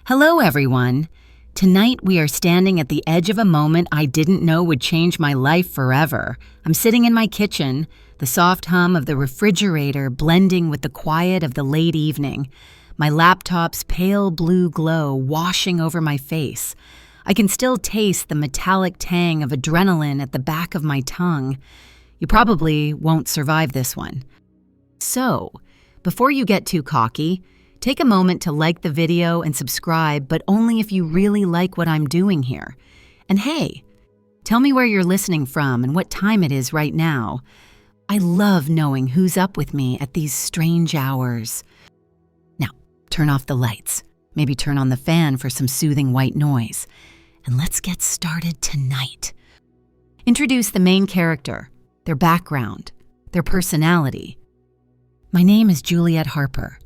Hello, everyone. Tonight we are standing at the edge of a moment I didn't know would change my life forever. I'm sitting in my kitchen, the soft hum of the refrigerator blending with the quiet of the late evening, my laptop's pale blue glow washing over my face. I can still taste the metallic tang of adrenaline at the back of my tongue. You probably won't survive this one. So, before you get too cocky, take a moment to like the video and subscribe, but only if you really like what I'm doing here. And hey, tell me where you're listening from and what time it is right now. I love knowing who's up with me at these strange hours. Now, turn off the lights. Maybe turn on the fan for some soothing white noise. And let's get started tonight. Introduce the main character, their background, their personality. My name is Juliet Harper.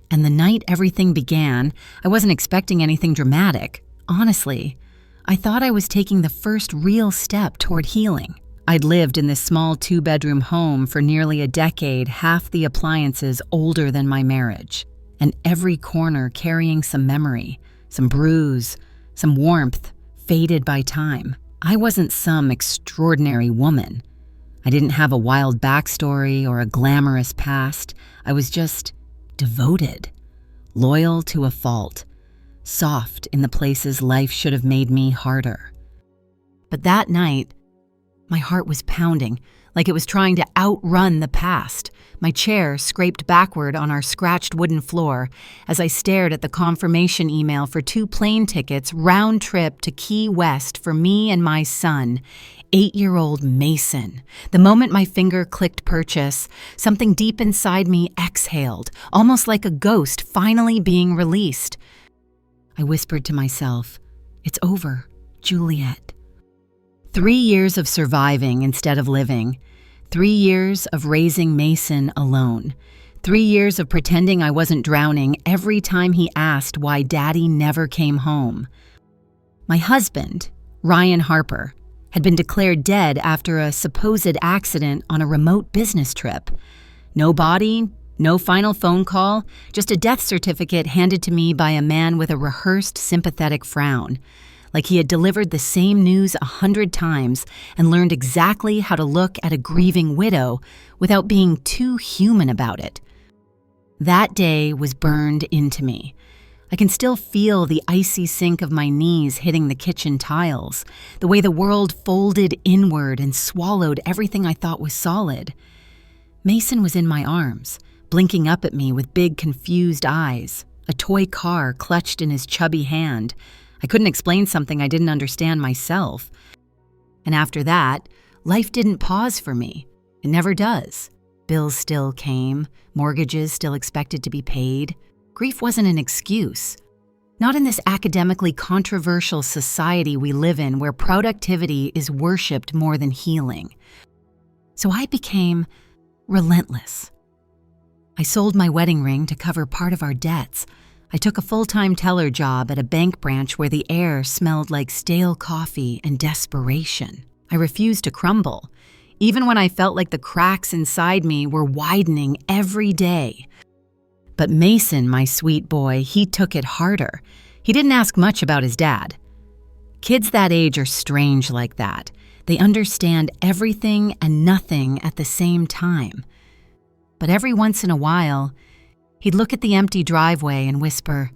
And the night everything began, I wasn't expecting anything dramatic. Honestly, I thought I was taking the first real step toward healing. I'd lived in this small 2-bedroom home for nearly a decade, half the appliances older than my marriage, and every corner carrying some memory, some bruise, some warmth, faded by time. I wasn't some extraordinary woman. I didn't have a wild backstory or a glamorous past. I was just devoted, loyal to a fault, soft in the places life should have made me harder. But that night, my heart was pounding, like it was trying to outrun the past. My chair scraped backward on our scratched wooden floor as I stared at the confirmation email for 2 plane tickets round trip to Key West for me and my son, 8-year-old Mason. The moment my finger clicked purchase, something deep inside me exhaled, almost like a ghost finally being released. I whispered to myself, "It's over, Juliet." 3 years of surviving instead of living. 3 years of raising Mason alone. 3 years of pretending I wasn't drowning every time he asked why Daddy never came home. My husband, Ryan Harper, had been declared dead after a supposed accident on a remote business trip. No body, no final phone call, just a death certificate handed to me by a man with a rehearsed sympathetic frown, like he had delivered the same news 100 times and learned exactly how to look at a grieving widow without being too human about it. That day was burned into me. I can still feel the icy sink of my knees hitting the kitchen tiles, the way the world folded inward and swallowed everything I thought was solid. Mason was in my arms, blinking up at me with big, confused eyes, a toy car clutched in his chubby hand. I couldn't explain something I didn't understand myself. And after that, life didn't pause for me. It never does. Bills still came, mortgages still expected to be paid. Grief wasn't an excuse. Not in this academically controversial society we live in where productivity is worshipped more than healing. So I became relentless. I sold my wedding ring to cover part of our debts. I took a full-time teller job at a bank branch where the air smelled like stale coffee and desperation. I refused to crumble, even when I felt like the cracks inside me were widening every day. But Mason, my sweet boy, he took it harder. He didn't ask much about his dad. Kids that age are strange like that. They understand everything and nothing at the same time. But every once in a while, he'd look at the empty driveway and whisper,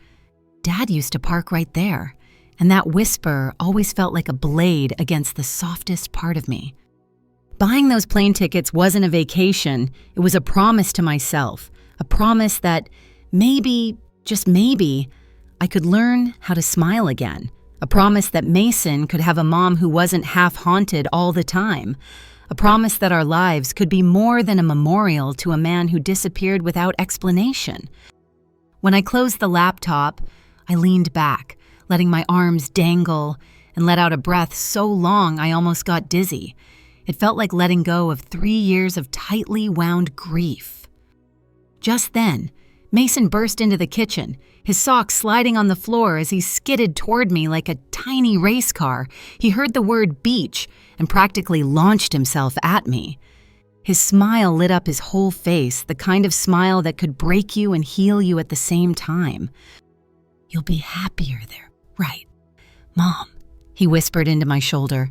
"Dad used to park right there." And that whisper always felt like a blade against the softest part of me. Buying those plane tickets wasn't a vacation. It was a promise to myself. A promise that maybe, just maybe, I could learn how to smile again. A promise that Mason could have a mom who wasn't half-haunted all the time. A promise that our lives could be more than a memorial to a man who disappeared without explanation. When I closed the laptop, I leaned back, letting my arms dangle, and let out a breath so long I almost got dizzy. It felt like letting go of 3 years of tightly wound grief. Just then, Mason burst into the kitchen, his socks sliding on the floor as he skidded toward me like a tiny race car. He heard the word beach and practically launched himself at me. His smile lit up his whole face, the kind of smile that could break you and heal you at the same time. You'll be happier there, right? Mom, he whispered into my shoulder.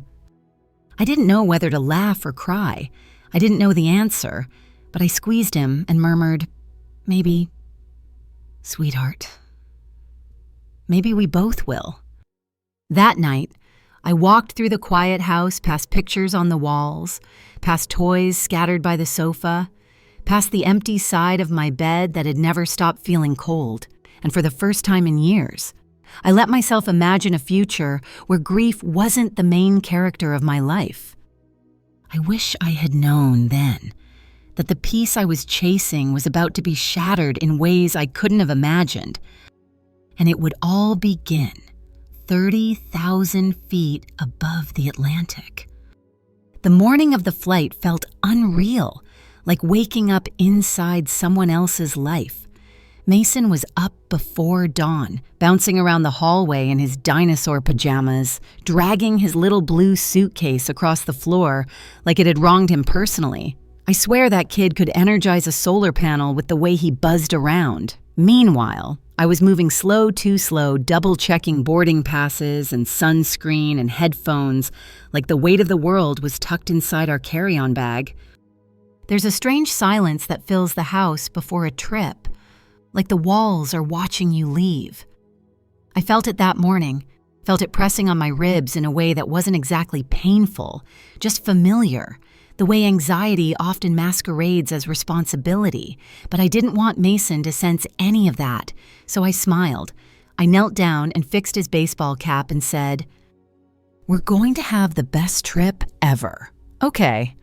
I didn't know whether to laugh or cry. I didn't know the answer, but I squeezed him and murmured, maybe, sweetheart, maybe we both will. That night, I walked through the quiet house past pictures on the walls, past toys scattered by the sofa, past the empty side of my bed that had never stopped feeling cold, and for the first time in years, I let myself imagine a future where grief wasn't the main character of my life. I wish I had known then that the peace I was chasing was about to be shattered in ways I couldn't have imagined, and it would all begin 30,000 feet above the Atlantic. The morning of the flight felt unreal, like waking up inside someone else's life. Mason was up before dawn, bouncing around the hallway in his dinosaur pajamas, dragging his little blue suitcase across the floor like it had wronged him personally. I swear that kid could energize a solar panel with the way he buzzed around. Meanwhile, I was moving too slow, double-checking boarding passes and sunscreen and headphones like the weight of the world was tucked inside our carry-on bag. There's a strange silence that fills the house before a trip, like the walls are watching you leave. I felt it that morning, felt it pressing on my ribs in a way that wasn't exactly painful, just familiar, the way anxiety often masquerades as responsibility. But I didn't want Mason to sense any of that, so I smiled. I knelt down and fixed his baseball cap and said, "We're going to have the best trip ever. Okay."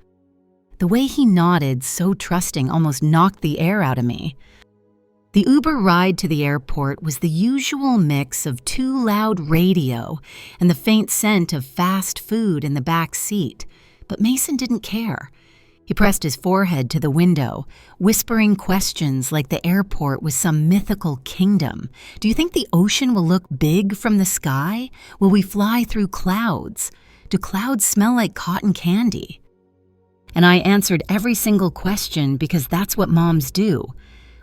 The way he nodded, so trusting, almost knocked the air out of me. The Uber ride to the airport was the usual mix of too loud radio and the faint scent of fast food in the back seat, but Mason didn't care. He pressed his forehead to the window, whispering questions like the airport was some mythical kingdom. Do you think the ocean will look big from the sky? Will we fly through clouds? Do clouds smell like cotton candy? And I answered every single question because that's what moms do.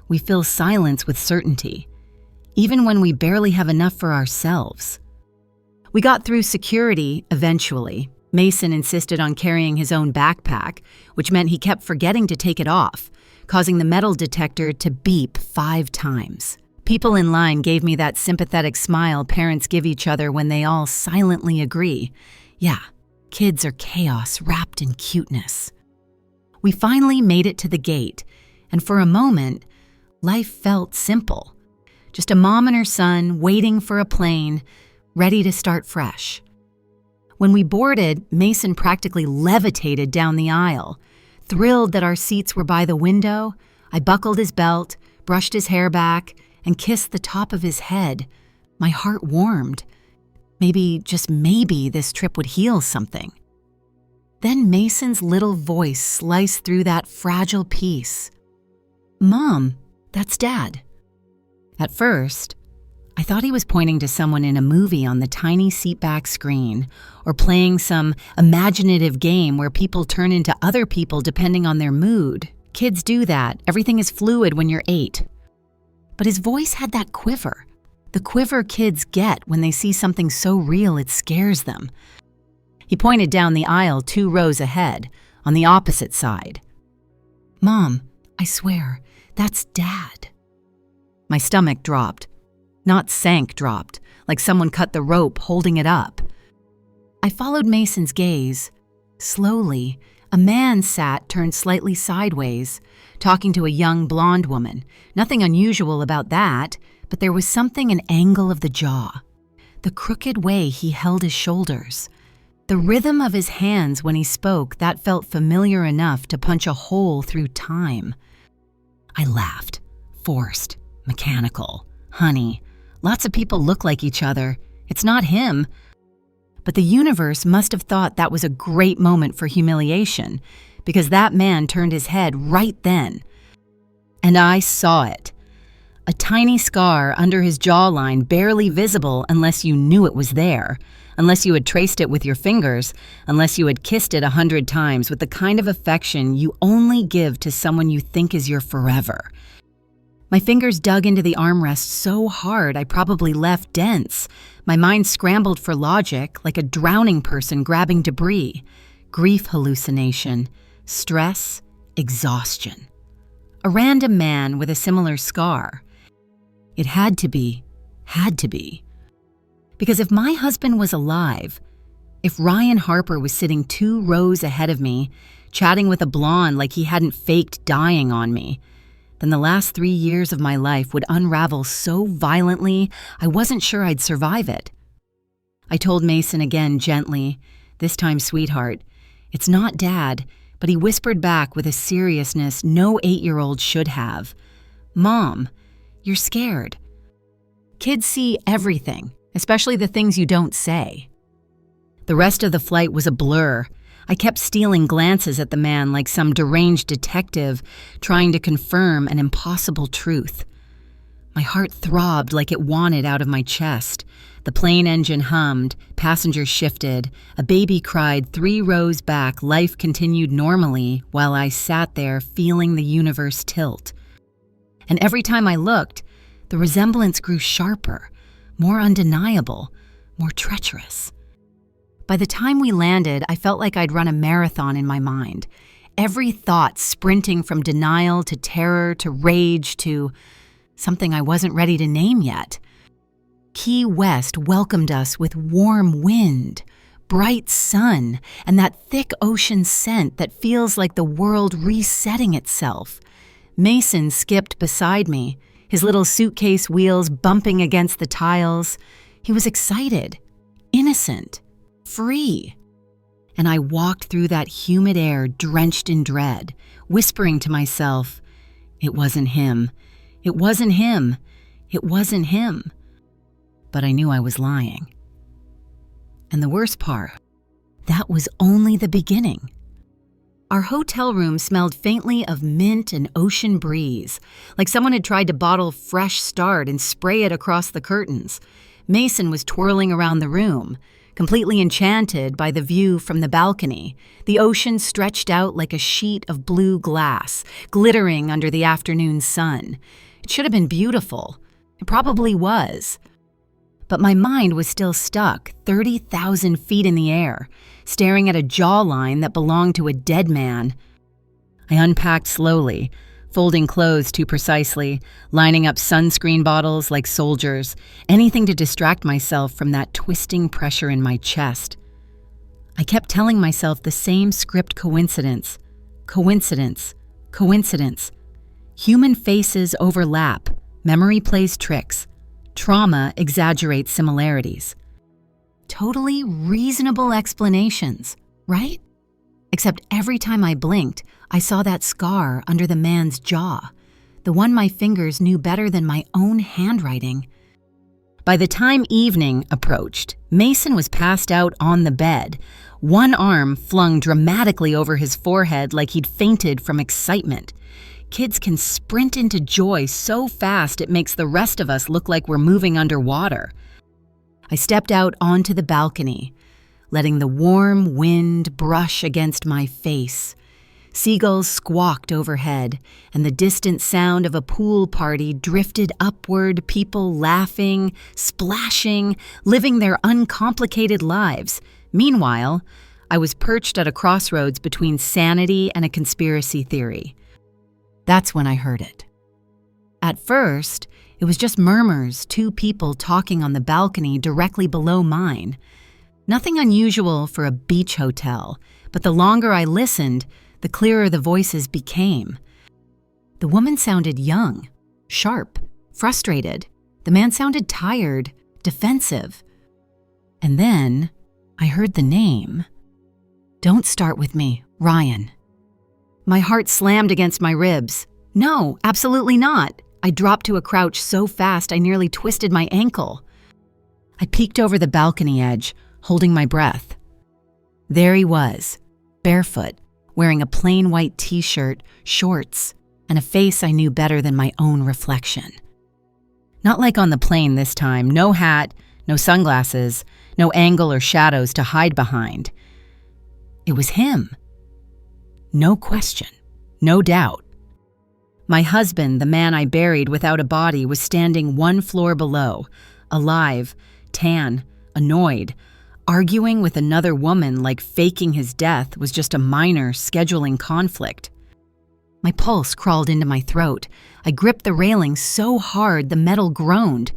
We fill silence with certainty, even when we barely have enough for ourselves. We got through security eventually. Mason insisted on carrying his own backpack, which meant he kept forgetting to take it off, causing the metal detector to beep 5 times. People in line gave me that sympathetic smile parents give each other when they all silently agree. Yeah, kids are chaos wrapped in cuteness. We finally made it to the gate, and for a moment, life felt simple. Just a mom and her son waiting for a plane, ready to start fresh. When we boarded, Mason practically levitated down the aisle. Thrilled that our seats were by the window, I buckled his belt, brushed his hair back, and kissed the top of his head. My heart warmed. Maybe, just maybe, this trip would heal something. Then Mason's little voice sliced through that fragile peace. "Mom, that's Dad." At first, I thought he was pointing to someone in a movie on the tiny seatback screen, or playing some imaginative game where people turn into other people depending on their mood. Kids do that. Everything is fluid when you're 8. But his voice had that quiver. The quiver kids get when they see something so real it scares them. He pointed down the aisle 2 rows ahead, on the opposite side. "Mom, I swear, that's Dad." My stomach dropped. Not sank, dropped, like someone cut the rope holding it up. I followed Mason's gaze. Slowly, a man sat turned slightly sideways, talking to a young blonde woman. Nothing unusual about that, but there was something an angle of the jaw. The crooked way he held his shoulders. The rhythm of his hands when he spoke, that felt familiar enough to punch a hole through time. I laughed. Forced. Mechanical. Honey, lots of people look like each other. It's not him. But the universe must have thought that was a great moment for humiliation, because that man turned his head right then. And I saw it. A tiny scar under his jawline, barely visible unless you knew it was there, unless you had traced it with your fingers, unless you had kissed it 100 times with the kind of affection you only give to someone you think is your forever. My fingers dug into the armrest so hard I probably left dents. My mind scrambled for logic like a drowning person grabbing debris. Grief hallucination, stress, exhaustion. A random man with a similar scar. It had to be. Because if my husband was alive, if Ryan Harper was sitting 2 rows ahead of me, chatting with a blonde like he hadn't faked dying on me, then the last 3 years of my life would unravel so violently I wasn't sure I'd survive it. I told Mason again gently, this time sweetheart, it's not Dad, but he whispered back with a seriousness no 8-year-old should have. Mom, you're scared. Kids see everything, especially the things you don't say. The rest of the flight was a blur. I kept stealing glances at the man like some deranged detective trying to confirm an impossible truth. My heart throbbed like it wanted out of my chest. The plane engine hummed, passengers shifted, a baby cried 3 rows back, life continued normally while I sat there feeling the universe tilt. And every time I looked, the resemblance grew sharper, more undeniable, more treacherous. By the time we landed, I felt like I'd run a marathon in my mind. Every thought sprinting from denial to terror to rage to something I wasn't ready to name yet. Key West welcomed us with warm wind, bright sun, and that thick ocean scent that feels like the world resetting itself. Mason skipped beside me, his little suitcase wheels bumping against the tiles. He was excited, innocent, free. And I walked through that humid air drenched in dread, whispering to myself, it wasn't him. It wasn't him. It wasn't him. But I knew I was lying. And the worst part, that was only the beginning. Our hotel room smelled faintly of mint and ocean breeze, like someone had tried to bottle Fresh Start and spray it across the curtains. Mason was twirling around the room, completely enchanted by the view from the balcony. The ocean stretched out like a sheet of blue glass, glittering under the afternoon sun. It should have been beautiful. It probably was. But my mind was still stuck 30,000 feet in the air, staring at a jawline that belonged to a dead man. I unpacked slowly, folding clothes too precisely, lining up sunscreen bottles like soldiers, anything to distract myself from that twisting pressure in my chest. I kept telling myself the same script coincidence. Coincidence. Coincidence. Human faces overlap. Memory plays tricks. Trauma exaggerates similarities. Totally reasonable explanations, right? Except every time I blinked, I saw that scar under the man's jaw, the one my fingers knew better than my own handwriting. By the time evening approached, Mason was passed out on the bed, one arm flung dramatically over his forehead like he'd fainted from excitement. Kids can sprint into joy so fast it makes the rest of us look like we're moving underwater. I stepped out onto the balcony, letting the warm wind brush against my face. Seagulls squawked overhead, and the distant sound of a pool party drifted upward, people laughing, splashing, living their uncomplicated lives. Meanwhile, I was perched at a crossroads between sanity and a conspiracy theory. That's when I heard it. At first, it was just murmurs, 2 people talking on the balcony directly below mine. Nothing unusual for a beach hotel, but the longer I listened, the clearer the voices became. The woman sounded young, sharp, frustrated. The man sounded tired, defensive. And then I heard the name. Don't start with me, Ryan. My heart slammed against my ribs. No, absolutely not. I dropped to a crouch so fast I nearly twisted my ankle. I peeked over the balcony edge, holding my breath. There he was, barefoot, wearing a plain white t-shirt, shorts, and a face I knew better than my own reflection. Not like on the plane this time, no hat, no sunglasses, no angle or shadows to hide behind. It was him. No question, no doubt. My husband, the man I buried without a body, was standing one floor below, alive, tan, annoyed, arguing with another woman like faking his death was just a minor scheduling conflict. My pulse crawled into my throat. I gripped the railing so hard the metal groaned.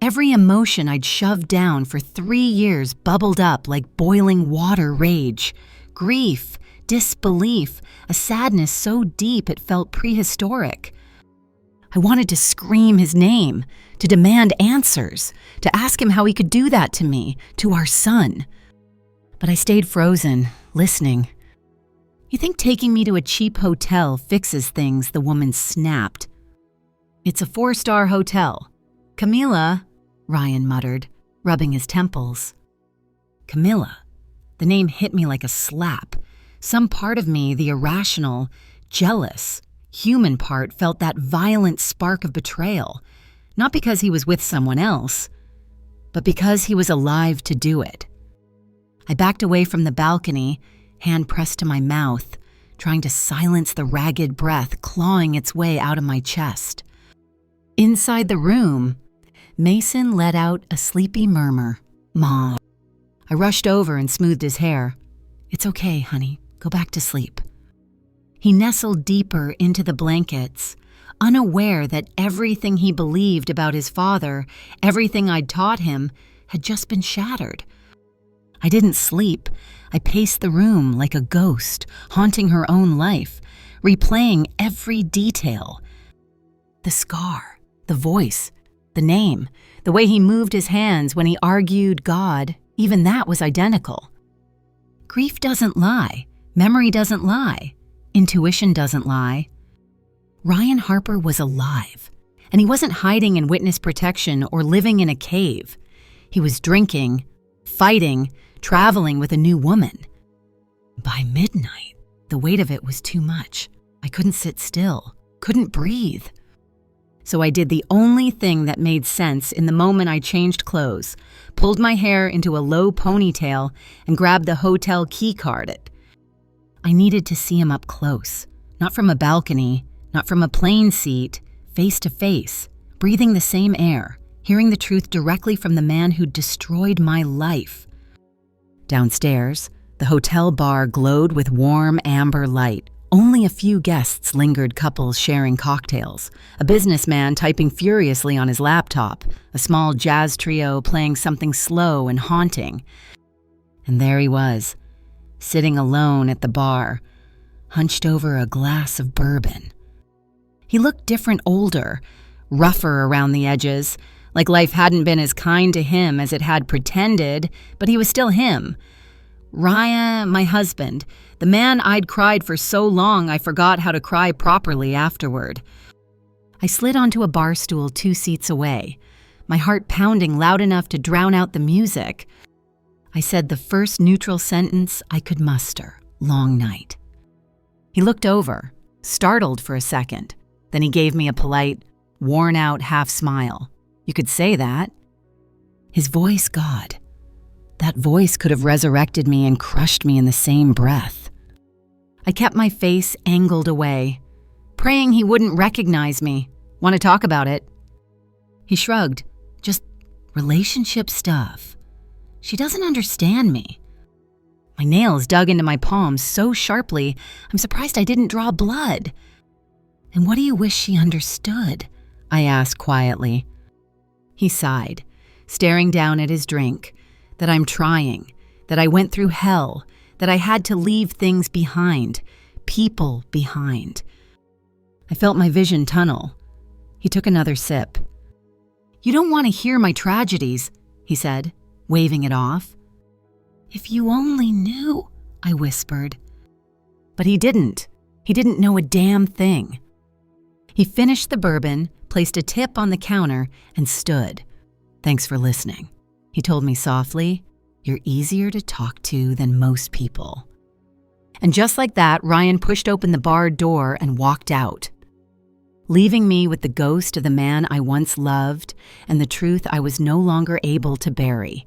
Every emotion I'd shoved down for 3 years bubbled up like boiling water rage. Grief, disbelief, a sadness so deep it felt prehistoric. I wanted to scream his name, to demand answers, to ask him how he could do that to me, to our son. But I stayed frozen, listening. "You think taking me to a cheap hotel fixes things?" the woman snapped. "It's a 4-star hotel. Camilla," Ryan muttered, rubbing his temples. Camilla. The name hit me like a slap. Some part of me, the irrational, jealous, human part, felt that violent spark of betrayal, not because he was with someone else, but because he was alive to do it. I backed away from the balcony, hand pressed to my mouth, trying to silence the ragged breath clawing its way out of my chest. Inside the room, Mason let out a sleepy murmur. "Mom." I rushed over and smoothed his hair. "It's okay, honey. Go back to sleep." He nestled deeper into the blankets, unaware that everything he believed about his father, everything I'd taught him, had just been shattered. I didn't sleep. I paced the room like a ghost, haunting her own life, replaying every detail. The scar, the voice, the name, the way he moved his hands when he argued God, even that was identical. Grief doesn't lie. Memory doesn't lie. Intuition doesn't lie. Ryan Harper was alive, and he wasn't hiding in witness protection or living in a cave. He was drinking, fighting, traveling with a new woman. By midnight, the weight of it was too much. I couldn't sit still, couldn't breathe. So I did the only thing that made sense in the moment. I changed clothes, pulled my hair into a low ponytail, and grabbed the hotel key card. I needed to see him up close, not from a balcony, not from a plane seat, face to face, breathing the same air, hearing the truth directly from the man who destroyed my life. Downstairs, the hotel bar glowed with warm amber light. Only a few guests lingered, couples sharing cocktails, a businessman typing furiously on his laptop, a small jazz trio playing something slow and haunting. And there he was, sitting alone at the bar, hunched over a glass of bourbon. He looked different, older, rougher around the edges, like life hadn't been as kind to him as it had pretended, but he was still him. Ryan, my husband, the man I'd cried for so long I forgot how to cry properly afterward. I slid onto a bar stool 2 seats away, my heart pounding loud enough to drown out the music. I said the first neutral sentence I could muster, "Long night." He looked over, startled for a second. Then he gave me a polite, worn-out half smile. You could say that. His voice, God. That voice could have resurrected me and crushed me in the same breath. I kept my face angled away, praying he wouldn't recognize me. "Want to talk about it?" He shrugged. "Just relationship stuff. She doesn't understand me." My nails dug into my palms so sharply, I'm surprised I didn't draw blood. "And what do you wish she understood?" I asked quietly. He sighed, staring down at his drink. That I'm trying, that I went through hell, that I had to leave things behind, people behind. I felt my vision tunnel. He took another sip. "You don't want to hear my tragedies," he said, waving it off. "If you only knew," I whispered. But he didn't. He didn't know a damn thing. He finished the bourbon, placed a tip on the counter, and stood. "Thanks for listening," he told me softly. "You're easier to talk to than most people." And just like that, Ryan pushed open the bar door and walked out, leaving me with the ghost of the man I once loved and the truth I was no longer able to bury.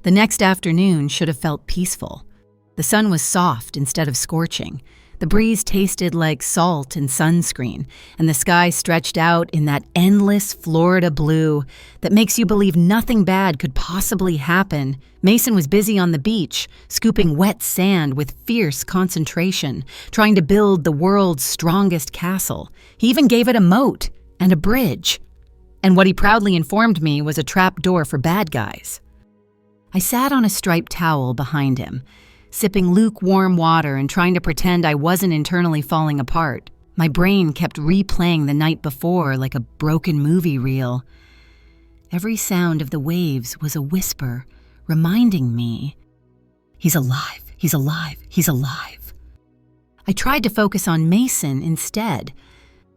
The next afternoon should have felt peaceful. The sun was soft instead of scorching. The breeze tasted like salt and sunscreen, and the sky stretched out in that endless Florida blue that makes you believe nothing bad could possibly happen. Mason was busy on the beach, scooping wet sand with fierce concentration, trying to build the world's strongest castle. He even gave it a moat and a bridge. And what he proudly informed me was a trap door for bad guys. I sat on a striped towel behind him, sipping lukewarm water and trying to pretend I wasn't internally falling apart. My brain kept replaying the night before like a broken movie reel. Every sound of the waves was a whisper, reminding me, he's alive, he's alive, he's alive. I tried to focus on Mason instead,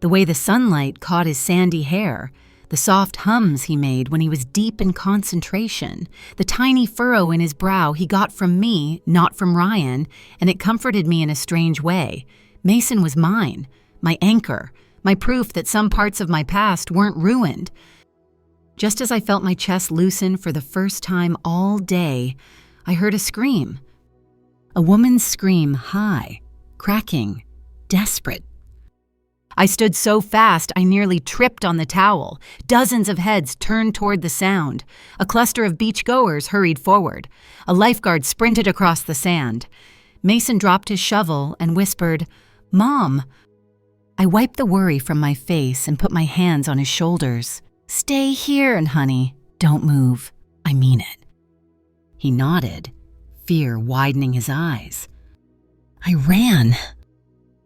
the way the sunlight caught his sandy hair, the soft hums he made when he was deep in concentration, the tiny furrow in his brow he got from me, not from Ryan, and it comforted me in a strange way. Mason was mine, my anchor, my proof that some parts of my past weren't ruined. Just as I felt my chest loosen for the first time all day, I heard a scream. A woman's scream, high, cracking, desperate. I stood so fast I nearly tripped on the towel. Dozens of heads turned toward the sound. A cluster of beachgoers hurried forward. A lifeguard sprinted across the sand. Mason dropped his shovel and whispered, "Mom." I wiped the worry from my face and put my hands on his shoulders. "Stay here, honey. Don't move. I mean it." He nodded, fear widening his eyes. I ran.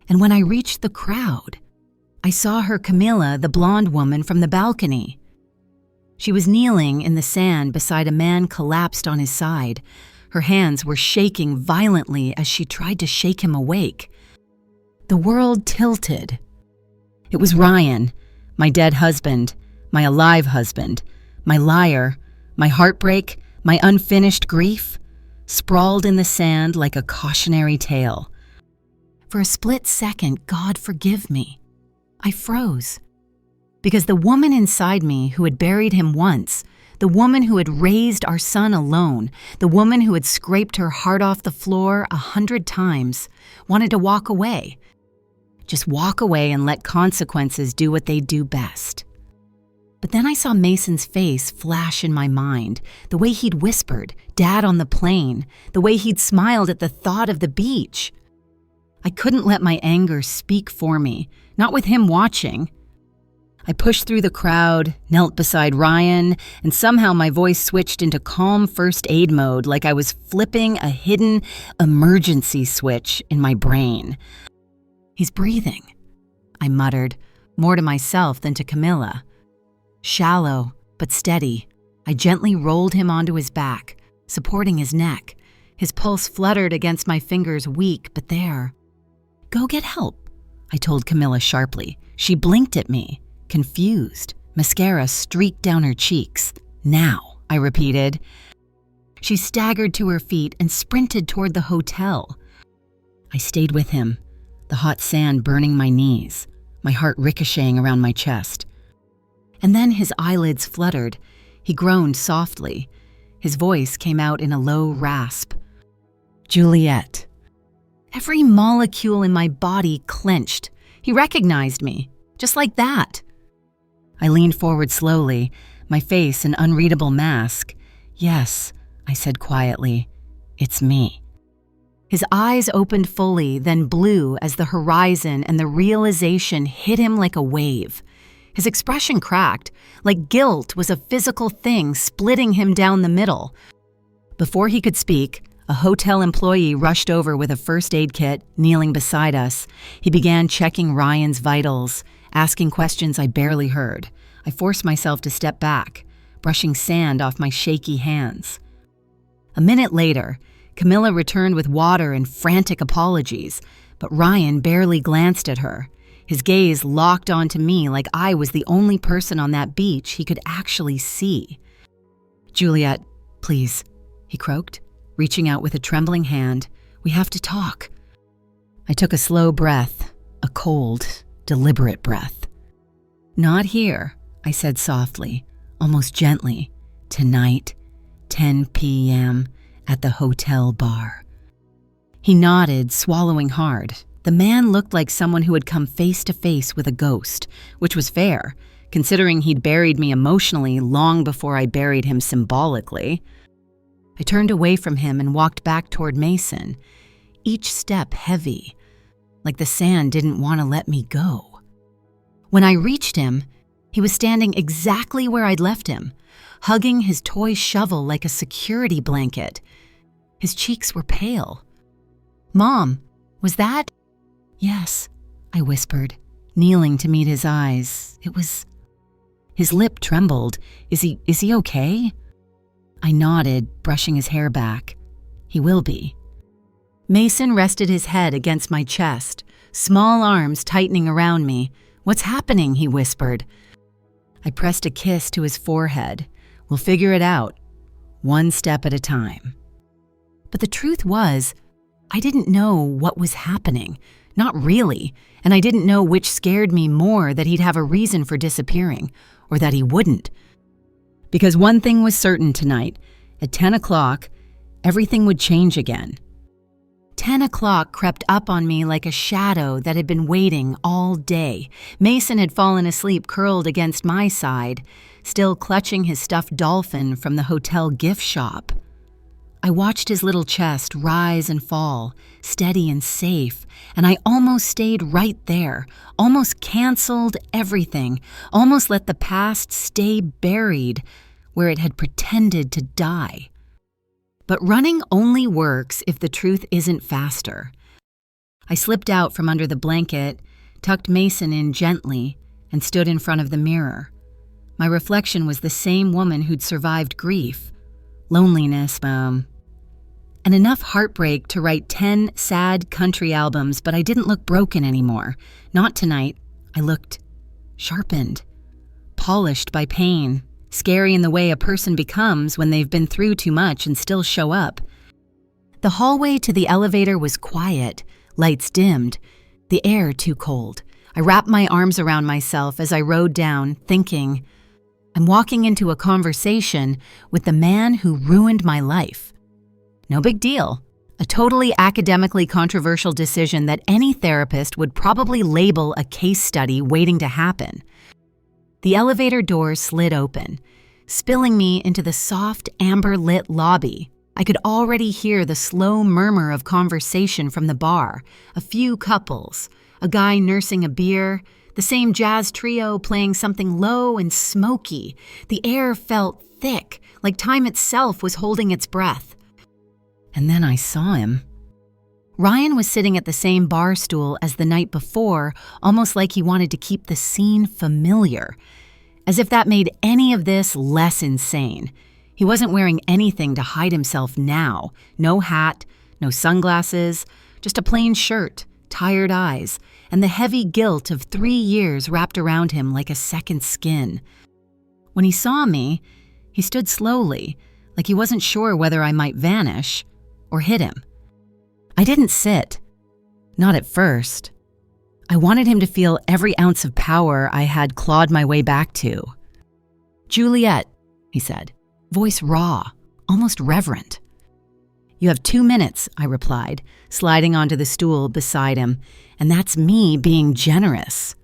And when I reached the crowd, I saw her Camilla, the blonde woman, from the balcony. She was kneeling in the sand beside a man collapsed on his side. Her hands were shaking violently as she tried to shake him awake. The world tilted. It was Ryan, my dead husband, my alive husband, my liar, my heartbreak, my unfinished grief, sprawled in the sand like a cautionary tale. For a split second, God forgive me, I froze. Because the woman inside me who had buried him once, the woman who had raised our son alone, the woman who had scraped her heart off the floor 100 times, wanted to walk away. Just walk away and let consequences do what they do best. But then I saw Mason's face flash in my mind, the way he'd whispered, "Dad on the plane," the way he'd smiled at the thought of the beach. I couldn't let my anger speak for me, not with him watching. I pushed through the crowd, knelt beside Ryan, and somehow my voice switched into calm first aid mode like I was flipping a hidden emergency switch in my brain. "He's breathing," I muttered, more to myself than to Camilla. Shallow, but steady, I gently rolled him onto his back, supporting his neck. His pulse fluttered against my fingers, weak but there. "Go get help," I told Camilla sharply. She blinked at me, confused. Mascara streaked down her cheeks. "Now," I repeated. She staggered to her feet and sprinted toward the hotel. I stayed with him, the hot sand burning my knees, my heart ricocheting around my chest. And then his eyelids fluttered. He groaned softly. His voice came out in a low rasp. "Juliet." Every molecule in my body clenched. He recognized me, just like that. I leaned forward slowly, my face an unreadable mask. "Yes," I said quietly, "it's me." His eyes opened fully, then blue as the horizon and the realization hit him like a wave. His expression cracked, like guilt was a physical thing splitting him down the middle. Before he could speak, a hotel employee rushed over with a first aid kit, kneeling beside us. He began checking Ryan's vitals, asking questions I barely heard. I forced myself to step back, brushing sand off my shaky hands. A minute later, Camilla returned with water and frantic apologies, but Ryan barely glanced at her. His gaze locked onto me like I was the only person on that beach he could actually see. "Juliet, please," he croaked, reaching out with a trembling hand. "We have to talk." I took a slow breath, a cold, deliberate breath. "Not here," I said softly, almost gently. "Tonight, 10 p.m., at the hotel bar." He nodded, swallowing hard. The man looked like someone who had come face to face with a ghost, which was fair, considering he'd buried me emotionally long before I buried him symbolically. I turned away from him and walked back toward Mason, each step heavy, like the sand didn't want to let me go. When I reached him, he was standing exactly where I'd left him, hugging his toy shovel like a security blanket. His cheeks were pale. "Mom, was that?" "Yes," I whispered, kneeling to meet his eyes. It was... His lip trembled. Is he okay?" I nodded, brushing his hair back. "He will be." Mason rested his head against my chest, small arms tightening around me. "What's happening?" he whispered. I pressed a kiss to his forehead. "We'll figure it out, one step at a time." But the truth was, I didn't know what was happening. Not really, and I didn't know which scared me more, that he'd have a reason for disappearing, or that he wouldn't. Because one thing was certain tonight, at 10 o'clock, everything would change again. 10 o'clock crept up on me like a shadow that had been waiting all day. Mason had fallen asleep curled against my side, still clutching his stuffed dolphin from the hotel gift shop. I watched his little chest rise and fall, steady and safe, and I almost stayed right there, almost canceled everything, almost let the past stay buried where it had pretended to die. But running only works if the truth isn't faster. I slipped out from under the blanket, tucked Mason in gently, and stood in front of the mirror. My reflection was the same woman who'd survived grief, loneliness, and enough heartbreak to write 10 sad country albums, but I didn't look broken anymore. Not tonight. I looked sharpened, polished by pain, scary in the way a person becomes when they've been through too much and still show up. The hallway to the elevator was quiet, lights dimmed, the air too cold. I wrapped my arms around myself as I rode down, thinking, I'm walking into a conversation with the man who ruined my life. No big deal. A totally academically controversial decision that any therapist would probably label a case study waiting to happen. The elevator doors slid open, spilling me into the soft, amber-lit lobby. I could already hear the slow murmur of conversation from the bar, a few couples, a guy nursing a beer, the same jazz trio playing something low and smoky. The air felt thick, like time itself was holding its breath. And then I saw him. Ryan was sitting at the same bar stool as the night before, almost like he wanted to keep the scene familiar, as if that made any of this less insane. He wasn't wearing anything to hide himself now. No hat, no sunglasses, just a plain shirt, tired eyes, and the heavy guilt of 3 years wrapped around him like a second skin. When he saw me, he stood slowly, like he wasn't sure whether I might vanish or hit him. I didn't sit. Not at first. I wanted him to feel every ounce of power I had clawed my way back to. "Juliet," he said, voice raw, almost reverent. "You have 2 minutes," I replied, sliding onto the stool beside him, and that's me being generous.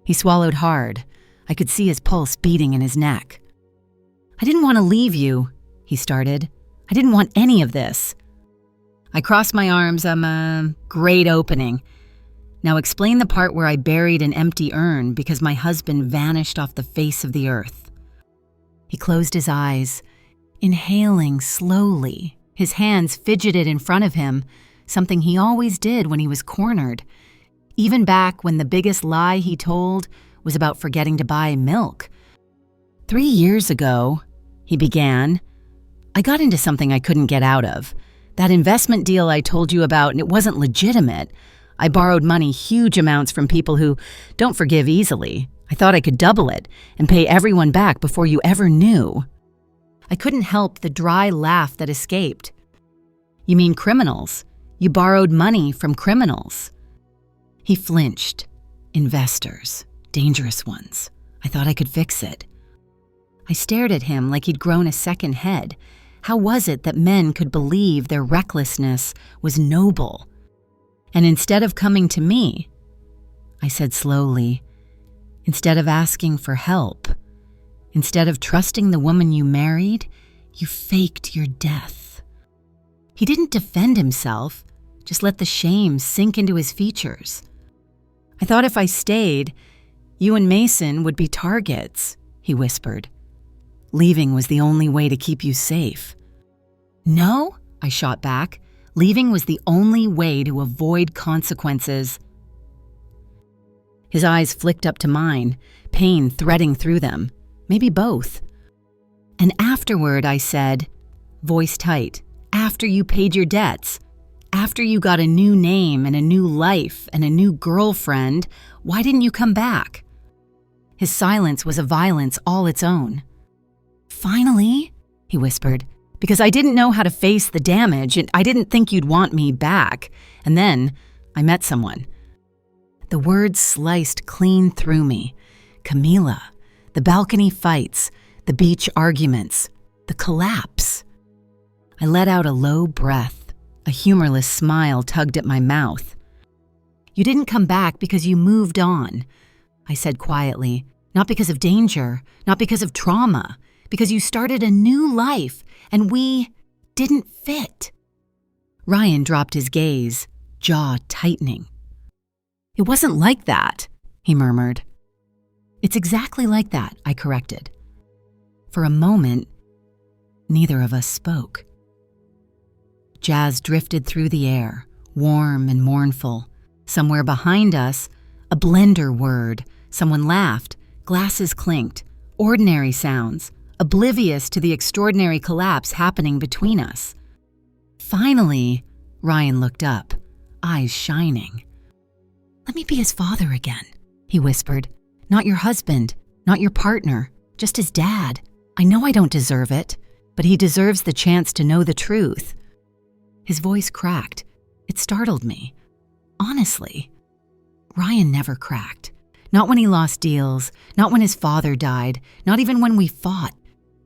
He swallowed hard. I could see his pulse beating in his neck. "I didn't want to leave you," he started. "I didn't want any of this." I crossed my arms. Great opening. Now explain the part where I buried an empty urn because my husband vanished off the face of the earth. He closed his eyes, inhaling slowly. His hands fidgeted in front of him, something he always did when he was cornered, even back when the biggest lie he told was about forgetting to buy milk. 3 years ago, he began, I got into something I couldn't get out of. That investment deal I told you about, and it wasn't legitimate. I borrowed money, huge amounts, from people who don't forgive easily. I thought I could double it and pay everyone back before you ever knew. I couldn't help the dry laugh that escaped. "You mean criminals? You borrowed money from criminals?" He flinched. "Investors. Dangerous ones. I thought I could fix it." I stared at him like he'd grown a second head. How was it that men could believe their recklessness was noble? And instead of coming to me, I said slowly, instead of asking for help, instead of trusting the woman you married, you faked your death. He didn't defend himself, just let the shame sink into his features. I thought if I stayed, you and Mason would be targets, he whispered. Leaving was the only way to keep you safe. No, I shot back. Leaving was the only way to avoid consequences. His eyes flicked up to mine, pain threading through them. Maybe both. And afterward, I said, voice tight, after you paid your debts, after you got a new name and a new life and a new girlfriend, why didn't you come back? His silence was a violence all its own. Finally, he whispered, because I didn't know how to face the damage and I didn't think you'd want me back. And then I met someone. The words sliced clean through me. Camila, the balcony fights, the beach arguments, the collapse. I let out a low breath. A humorless smile tugged at my mouth. You didn't come back because you moved on, I said quietly. Not because of danger, not because of trauma, because you started a new life and we didn't fit. Ryan dropped his gaze, jaw tightening. It wasn't like that, he murmured. It's exactly like that, I corrected. For a moment, neither of us spoke. Jazz drifted through the air, warm and mournful. Somewhere behind us, a blender whirred. Someone laughed, glasses clinked, ordinary sounds, oblivious to the extraordinary collapse happening between us. Finally, Ryan looked up, eyes shining. Let me be his father again, he whispered. Not your husband, not your partner, just his dad. I know I don't deserve it, but he deserves the chance to know the truth. His voice cracked. It startled me. Honestly, Ryan never cracked. Not when he lost deals, not when his father died, not even when we fought.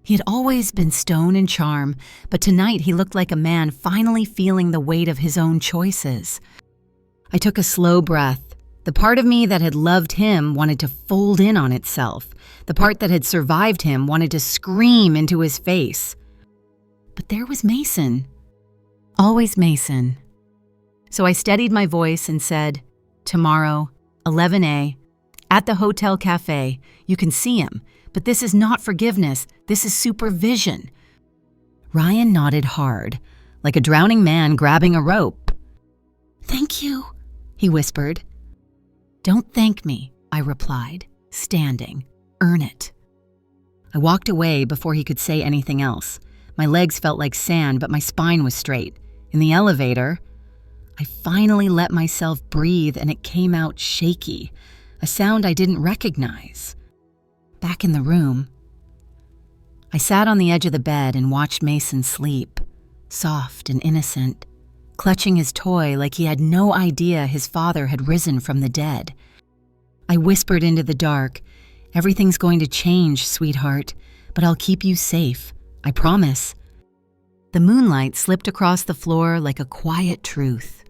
He had always been stone and charm, but tonight he looked like a man finally feeling the weight of his own choices. I took a slow breath. The part of me that had loved him wanted to fold in on itself. The part that had survived him wanted to scream into his face. But there was Mason. Always Mason. So I steadied my voice and said, tomorrow, 11A, at the hotel cafe, you can see him, but this is not forgiveness, this is supervision. Ryan nodded hard, like a drowning man grabbing a rope. Thank you, he whispered. Don't thank me, I replied, standing. Earn it. I walked away before he could say anything else. My legs felt like sand, but my spine was straight. In the elevator, I finally let myself breathe and it came out shaky, a sound I didn't recognize. Back in the room, I sat on the edge of the bed and watched Mason sleep, soft and innocent, clutching his toy like he had no idea his father had risen from the dead. I whispered into the dark, everything's going to change, sweetheart, but I'll keep you safe, I promise. The moonlight slipped across the floor like a quiet truth.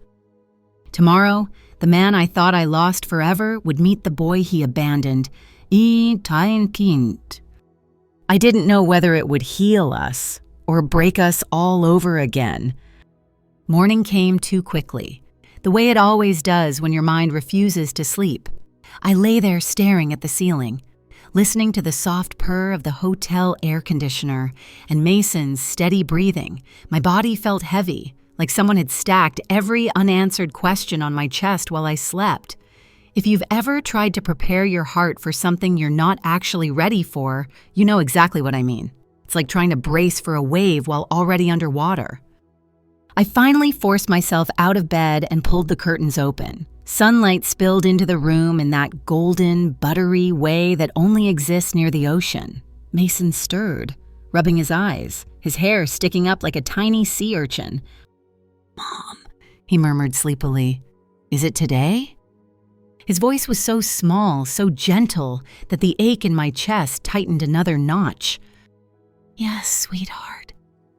Tomorrow, the man I thought I lost forever would meet the boy he abandoned, kind. I didn't know whether it would heal us or break us all over again. Morning came too quickly, the way it always does when your mind refuses to sleep. I lay there staring at the ceiling, listening to the soft purr of the hotel air conditioner and Mason's steady breathing. My body felt heavy, like someone had stacked every unanswered question on my chest while I slept. If you've ever tried to prepare your heart for something you're not actually ready for, you know exactly what I mean. It's like trying to brace for a wave while already underwater. I finally forced myself out of bed and pulled the curtains open. Sunlight spilled into the room in that golden, buttery way that only exists near the ocean. Mason stirred, rubbing his eyes, his hair sticking up like a tiny sea urchin. Mom, he murmured sleepily. Is it today? His voice was so small, so gentle, that the ache in my chest tightened another notch. Yes, sweetheart,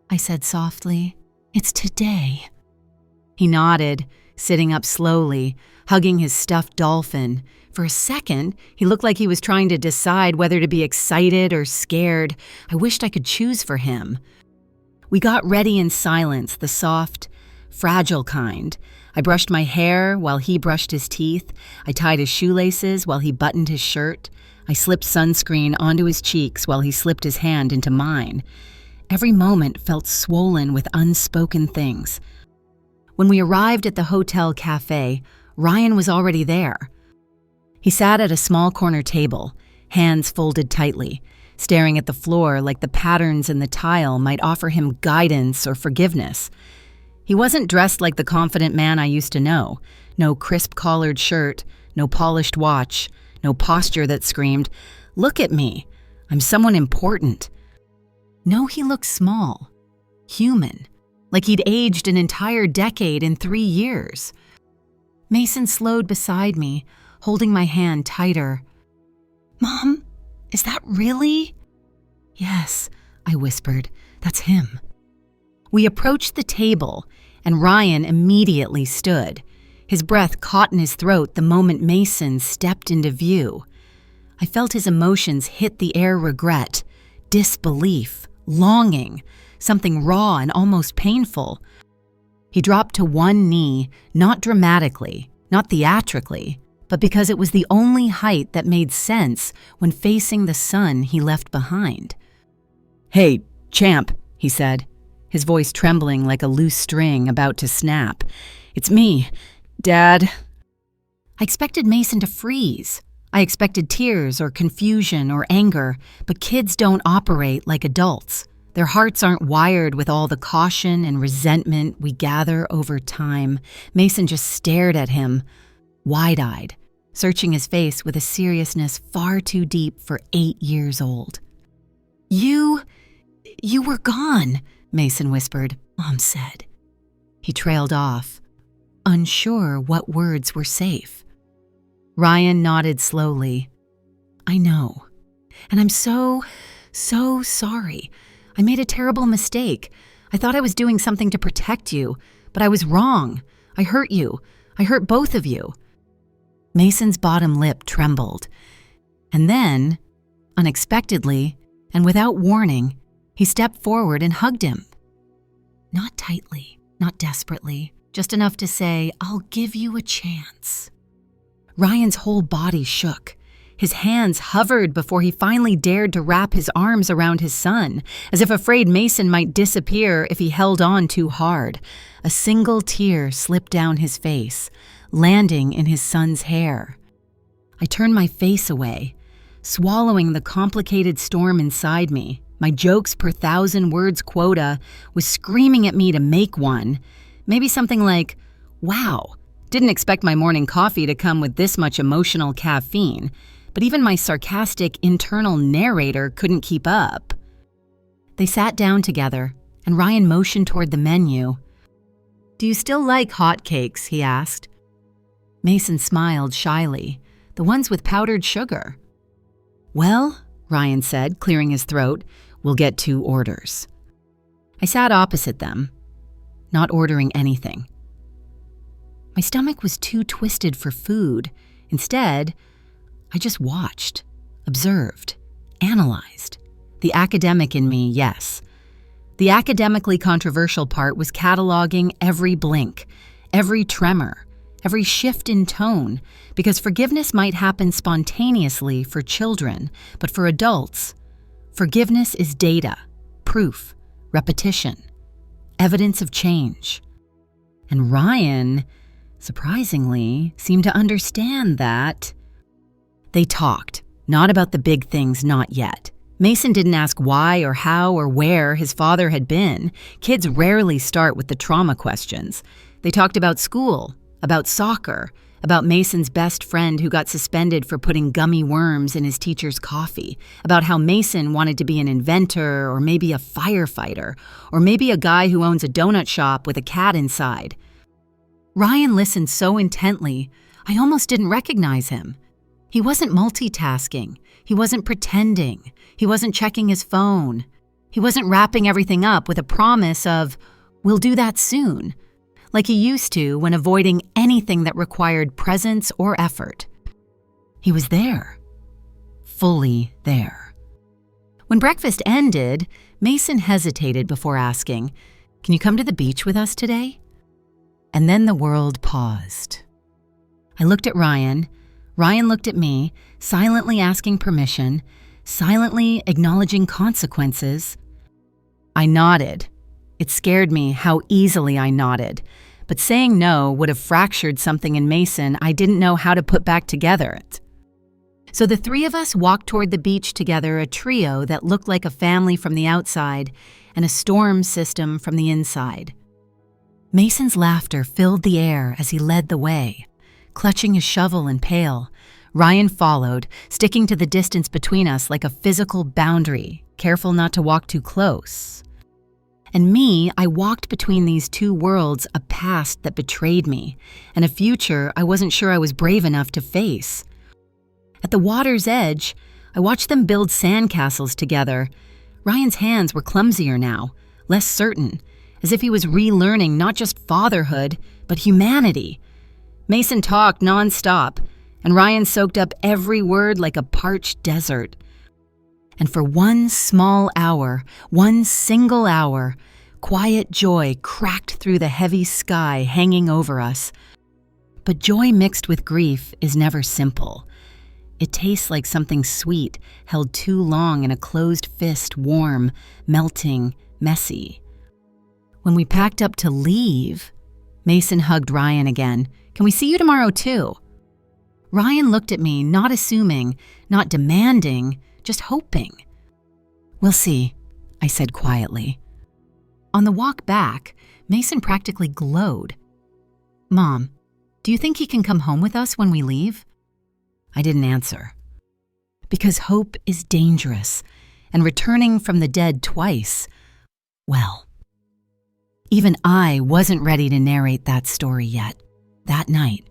I said softly. It's today. He nodded, sitting up slowly, hugging his stuffed dolphin. For a second, he looked like he was trying to decide whether to be excited or scared. I wished I could choose for him. We got ready in silence, the soft, fragile kind. I brushed my hair while he brushed his teeth. I tied his shoelaces while he buttoned his shirt. I slipped sunscreen onto his cheeks while he slipped his hand into mine. Every moment felt swollen with unspoken things. When we arrived at the hotel cafe, Ryan was already there. He sat at a small corner table, hands folded tightly, staring at the floor like the patterns in the tile might offer him guidance or forgiveness. He wasn't dressed like the confident man I used to know. No crisp collared shirt, no polished watch, no posture that screamed, "Look at me, I'm someone important." No, he looked small, human, like he'd aged an entire decade in 3 years. Mason slowed beside me, holding my hand tighter. "Mom, is that really?" "Yes," I whispered, "that's him." We approached the table, and Ryan immediately stood. His breath caught in his throat the moment Mason stepped into view. I felt his emotions hit the air: regret, disbelief, longing, something raw and almost painful. He dropped to one knee, not dramatically, not theatrically, but because it was the only height that made sense when facing the son he left behind. "Hey, champ," he said, his voice trembling like a loose string about to snap. "It's me, Dad." I expected Mason to freeze. I expected tears or confusion or anger, but kids don't operate like adults. Their hearts aren't wired with all the caution and resentment we gather over time. Mason just stared at him, wide-eyed, searching his face with a seriousness far too deep for 8 years old. You were gone," Mason whispered. "Mom said." He trailed off, unsure what words were safe. Ryan nodded slowly. "I know. And I'm so sorry. I made a terrible mistake. I thought I was doing something to protect you, but I was wrong. I hurt you. I hurt both of you." Mason's bottom lip trembled. And then, unexpectedly, and without warning, he stepped forward and hugged him. Not tightly, not desperately, just enough to say, "I'll give you a chance." Ryan's whole body shook. His hands hovered before he finally dared to wrap his arms around his son, as if afraid Mason might disappear if he held on too hard. A single tear slipped down his face, landing in his son's hair. I turned my face away, swallowing the complicated storm inside me. My jokes per 1,000 words quota was screaming at me to make one. Maybe something like, "Wow, didn't expect my morning coffee to come with this much emotional caffeine." But even my sarcastic internal narrator couldn't keep up. They sat down together, and Ryan motioned toward the menu. "Do you still like hot cakes?" he asked. Mason smiled shyly. "The ones with powdered sugar." "Well," Ryan said, clearing his throat, "we'll get 2 orders." I sat opposite them, not ordering anything. My stomach was too twisted for food. Instead, I just watched, observed, analyzed. The academic in me, yes. The academically controversial part was cataloging every blink, every tremor, every shift in tone, because forgiveness might happen spontaneously for children, but for adults, forgiveness is data, proof, repetition, evidence of change. And Ryan, surprisingly, seemed to understand that. They talked, not about the big things, not yet. Mason didn't ask why or how or where his father had been. Kids rarely start with the trauma questions. They talked about school, about soccer, about Mason's best friend who got suspended for putting gummy worms in his teacher's coffee, about how Mason wanted to be an inventor or maybe a firefighter, or maybe a guy who owns a donut shop with a cat inside. Ryan listened so intently, I almost didn't recognize him. He wasn't multitasking. He wasn't pretending. He wasn't checking his phone. He wasn't wrapping everything up with a promise of, "We'll do that soon." like he used to when avoiding anything that required presence or effort. He was there, fully there. When breakfast ended, Mason hesitated before asking, "Can you come to the beach with us today?" And then the world paused. I looked at Ryan. Ryan looked at me, silently asking permission, silently acknowledging consequences. I nodded. It scared me how easily I nodded, but saying no would have fractured something in Mason I didn't know how to put back together. So the three of us walked toward the beach together, a trio that looked like a family from the outside and a storm system from the inside. Mason's laughter filled the air as he led the way. Clutching his shovel and pail, Ryan followed, sticking to the distance between us like a physical boundary, careful not to walk too close. And me, I walked between these two worlds, a past that betrayed me, and a future I wasn't sure I was brave enough to face. At the water's edge, I watched them build sandcastles together. Ryan's hands were clumsier now, less certain, as if he was relearning not just fatherhood, but humanity. Mason talked nonstop, and Ryan soaked up every word like a parched desert. And for one small hour, one single hour, quiet joy cracked through the heavy sky hanging over us. But joy mixed with grief is never simple. It tastes like something sweet held too long in a closed fist, warm, melting, messy. When we packed up to leave, Mason hugged Ryan again. "Can we see you tomorrow too?" Ryan looked at me, not assuming, not demanding, just hoping. "We'll see," I said quietly. On the walk back, Mason practically glowed. "Mom, do you think he can come home with us when we leave?" I didn't answer. Because hope is dangerous, and returning from the dead twice, well, even I wasn't ready to narrate that story yet, that night.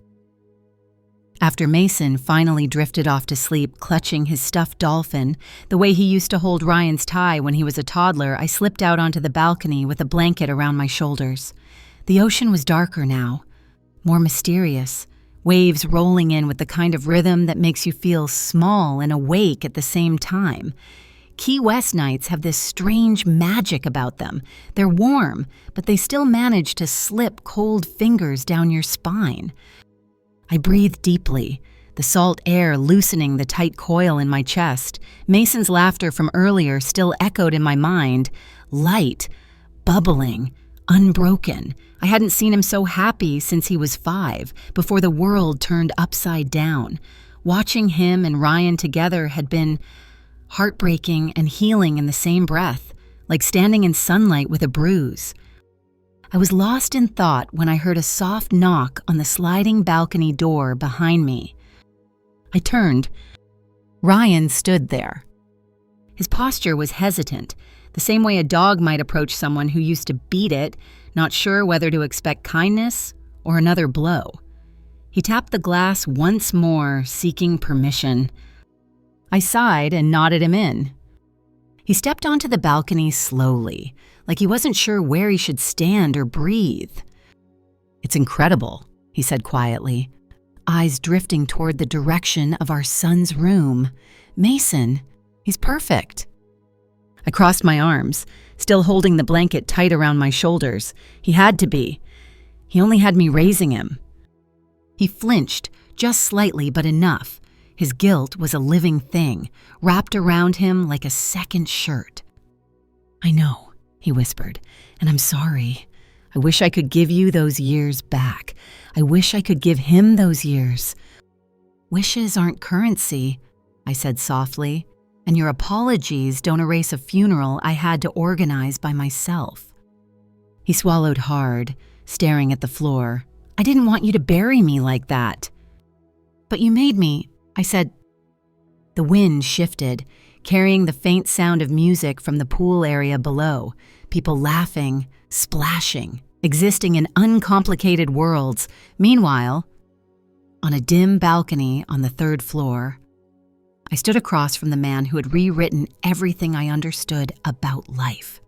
After Mason finally drifted off to sleep, clutching his stuffed dolphin, the way he used to hold Ryan's tie when he was a toddler, I slipped out onto the balcony with a blanket around my shoulders. The ocean was darker now, more mysterious, waves rolling in with the kind of rhythm that makes you feel small and awake at the same time. Key West nights have this strange magic about them. They're warm, but they still manage to slip cold fingers down your spine. I breathed deeply, the salt air loosening the tight coil in my chest. Mason's laughter from earlier still echoed in my mind, light, bubbling, unbroken. I hadn't seen him so happy since he was 5, before the world turned upside down. Watching him and Ryan together had been heartbreaking and healing in the same breath, like standing in sunlight with a bruise. I was lost in thought when I heard a soft knock on the sliding balcony door behind me. I turned. Ryan stood there. His posture was hesitant, the same way a dog might approach someone who used to beat it, not sure whether to expect kindness or another blow. He tapped the glass once more, seeking permission. I sighed and nodded him in. He stepped onto the balcony slowly, like he wasn't sure where he should stand or breathe. "It's incredible," he said quietly, eyes drifting toward the direction of our son's room. "Mason, he's perfect." I crossed my arms, still holding the blanket tight around my shoulders. He had to be. He only had me raising him. He flinched, just slightly, but enough. His guilt was a living thing, wrapped around him like a second shirt. "I know," he whispered, "and I'm sorry. I wish I could give you those years back. I wish I could give him those years." "Wishes aren't currency," I said softly, "and your apologies don't erase a funeral I had to organize by myself." He swallowed hard, staring at the floor. "I didn't want you to bury me like that." "But you made me," I said. The wind shifted, carrying the faint sound of music from the pool area below, people laughing, splashing, existing in uncomplicated worlds. Meanwhile, on a dim balcony on the 3rd floor, I stood across from the man who had rewritten everything I understood about life.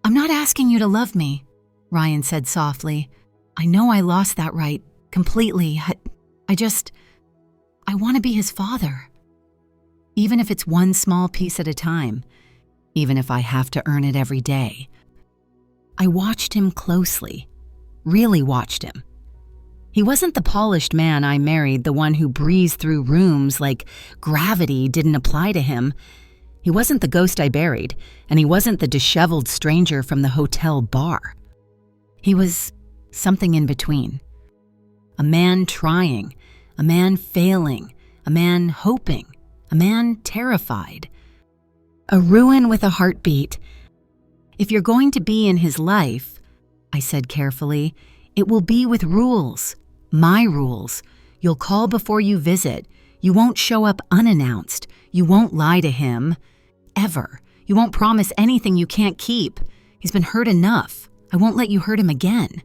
"I'm not asking you to love me," Ryan said softly. I know I lost that right completely. I want to be his father. Even if it's one small piece at a time, even if I have to earn it every day. I watched him closely, really watched him. He wasn't the polished man I married, the one who breezed through rooms like gravity didn't apply to him. He wasn't the ghost I buried, and he wasn't the disheveled stranger from the hotel bar. He was something in between. A man trying, a man failing, a man hoping, a man terrified. A ruin with a heartbeat. If you're going to be in his life, I said carefully, it will be with rules. My rules. You'll call before you visit. You won't show up unannounced. You won't lie to him. Ever. You won't promise anything you can't keep. He's been hurt enough. I won't let you hurt him again.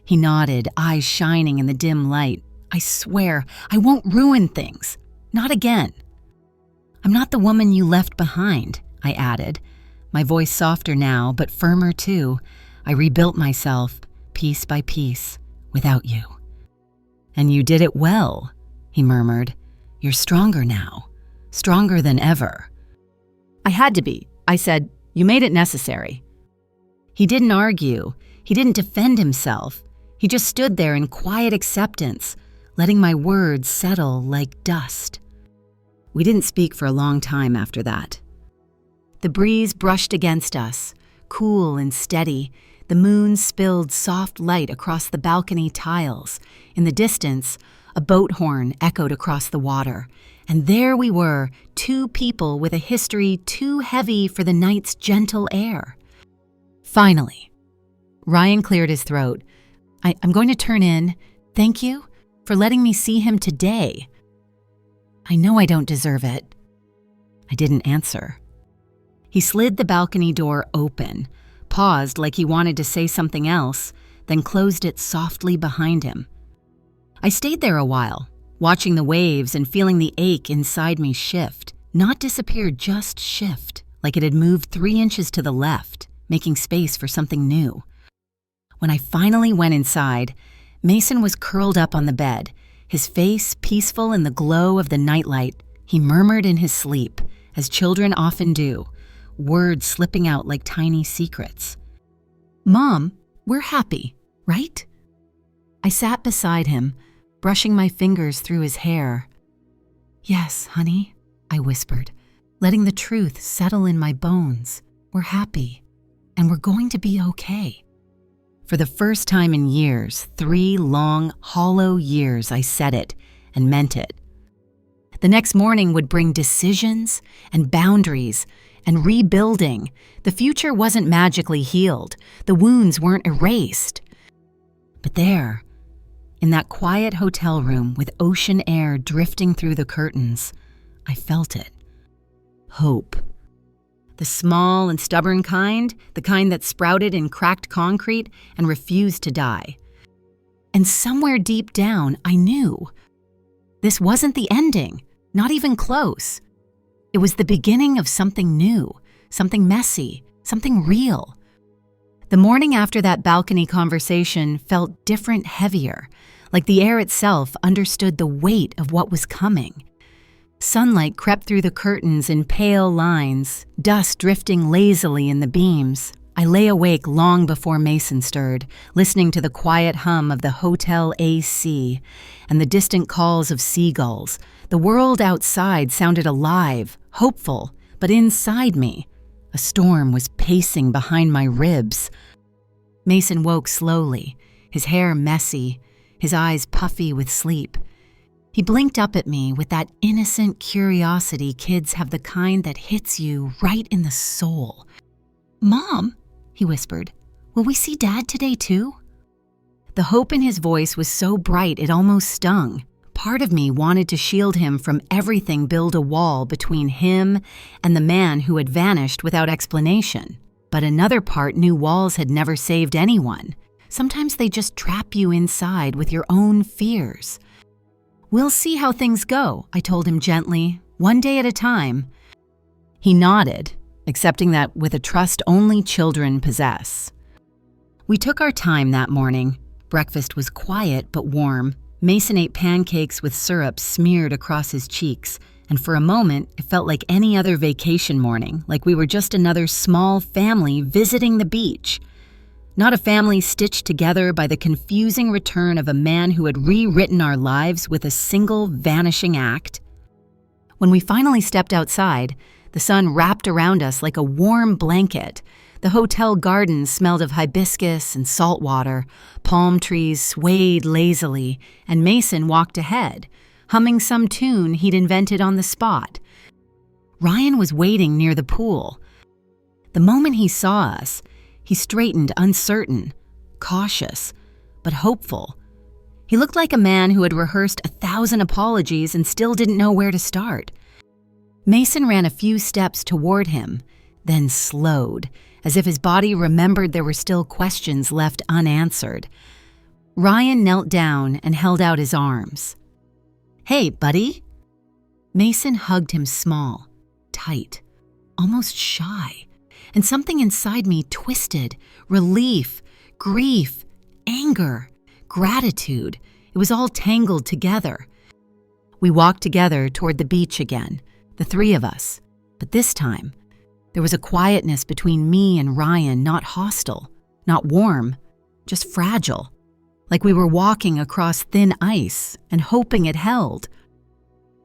He nodded, eyes shining in the dim light. I swear, I won't ruin things. Not again. I'm not the woman you left behind, I added. My voice softer now, but firmer too. I rebuilt myself, piece by piece, without you. And you did it well, he murmured. You're stronger now. Stronger than ever. I had to be. I said, you made it necessary. He didn't argue. He didn't defend himself. He just stood there in quiet acceptance, letting my words settle like dust. We didn't speak for a long time after that. The breeze brushed against us, cool and steady. The moon spilled soft light across the balcony tiles. In the distance, a boat horn echoed across the water. And there we were, two people with a history too heavy for the night's gentle air. Finally, Ryan cleared his throat. I'm going to turn in. Thank you for letting me see him today. I know I don't deserve it. I didn't answer. He slid the balcony door open, paused like he wanted to say something else, then closed it softly behind him. I stayed there a while, watching the waves and feeling the ache inside me shift. Not disappear, just shift, like it had moved 3 inches to the left, making space for something new. When I finally went inside, Mason was curled up on the bed, his face peaceful in the glow of the nightlight. He murmured in his sleep, as children often do, words slipping out like tiny secrets. Mom, we're happy, right? I sat beside him, brushing my fingers through his hair. Yes, honey, I whispered, letting the truth settle in my bones. We're happy, and we're going to be okay. For the first time in years, 3 long, hollow years, I said it and meant it. The next morning would bring decisions and boundaries and rebuilding. The future wasn't magically healed. The wounds weren't erased. But there, in that quiet hotel room with ocean air drifting through the curtains, I felt it. Hope. The small and stubborn kind, the kind that sprouted in cracked concrete and refused to die. And somewhere deep down, I knew. This wasn't the ending, not even close. It was the beginning of something new, something messy, something real. The morning after that balcony conversation felt different, heavier, like the air itself understood the weight of what was coming. Sunlight crept through the curtains in pale lines, dust drifting lazily in the beams. I lay awake long before Mason stirred, listening to the quiet hum of the hotel AC and the distant calls of seagulls. The world outside sounded alive, hopeful, but inside me, a storm was pacing behind my ribs. Mason woke slowly, his hair messy, his eyes puffy with sleep. He blinked up at me with that innocent curiosity kids have, the kind that hits you right in the soul. Mom, he whispered, will we see Dad today too? The hope in his voice was so bright it almost stung. Part of me wanted to shield him from everything, build a wall between him and the man who had vanished without explanation. But another part knew walls had never saved anyone. Sometimes they just trap you inside with your own fears. We'll see how things go, I told him gently, one day at a time. He nodded, accepting that with a trust only children possess. We took our time that morning, Breakfast was quiet but warm. Mason ate pancakes with syrup smeared across his cheeks, and for a moment, it felt like any other vacation morning, like we were just another small family visiting the beach. Not a family stitched together by the confusing return of a man who had rewritten our lives with a single vanishing act. When we finally stepped outside, the sun wrapped around us like a warm blanket. The hotel garden smelled of hibiscus and salt water, palm trees swayed lazily, and Mason walked ahead, humming some tune he'd invented on the spot. Ryan was waiting near the pool. The moment he saw us, he straightened uncertain, cautious, but hopeful. He looked like a man who had rehearsed 1,000 apologies and still didn't know where to start. Mason ran a few steps toward him, then slowed, as if his body remembered there were still questions left unanswered. Ryan knelt down and held out his arms. "Hey, buddy." Mason hugged him small, tight, almost shy, and something inside me twisted. Relief, grief, anger, gratitude. It was all tangled together. We walked together toward the beach again, the three of us, but this time, there was a quietness between me and Ryan, not hostile, not warm, just fragile, like we were walking across thin ice and hoping it held.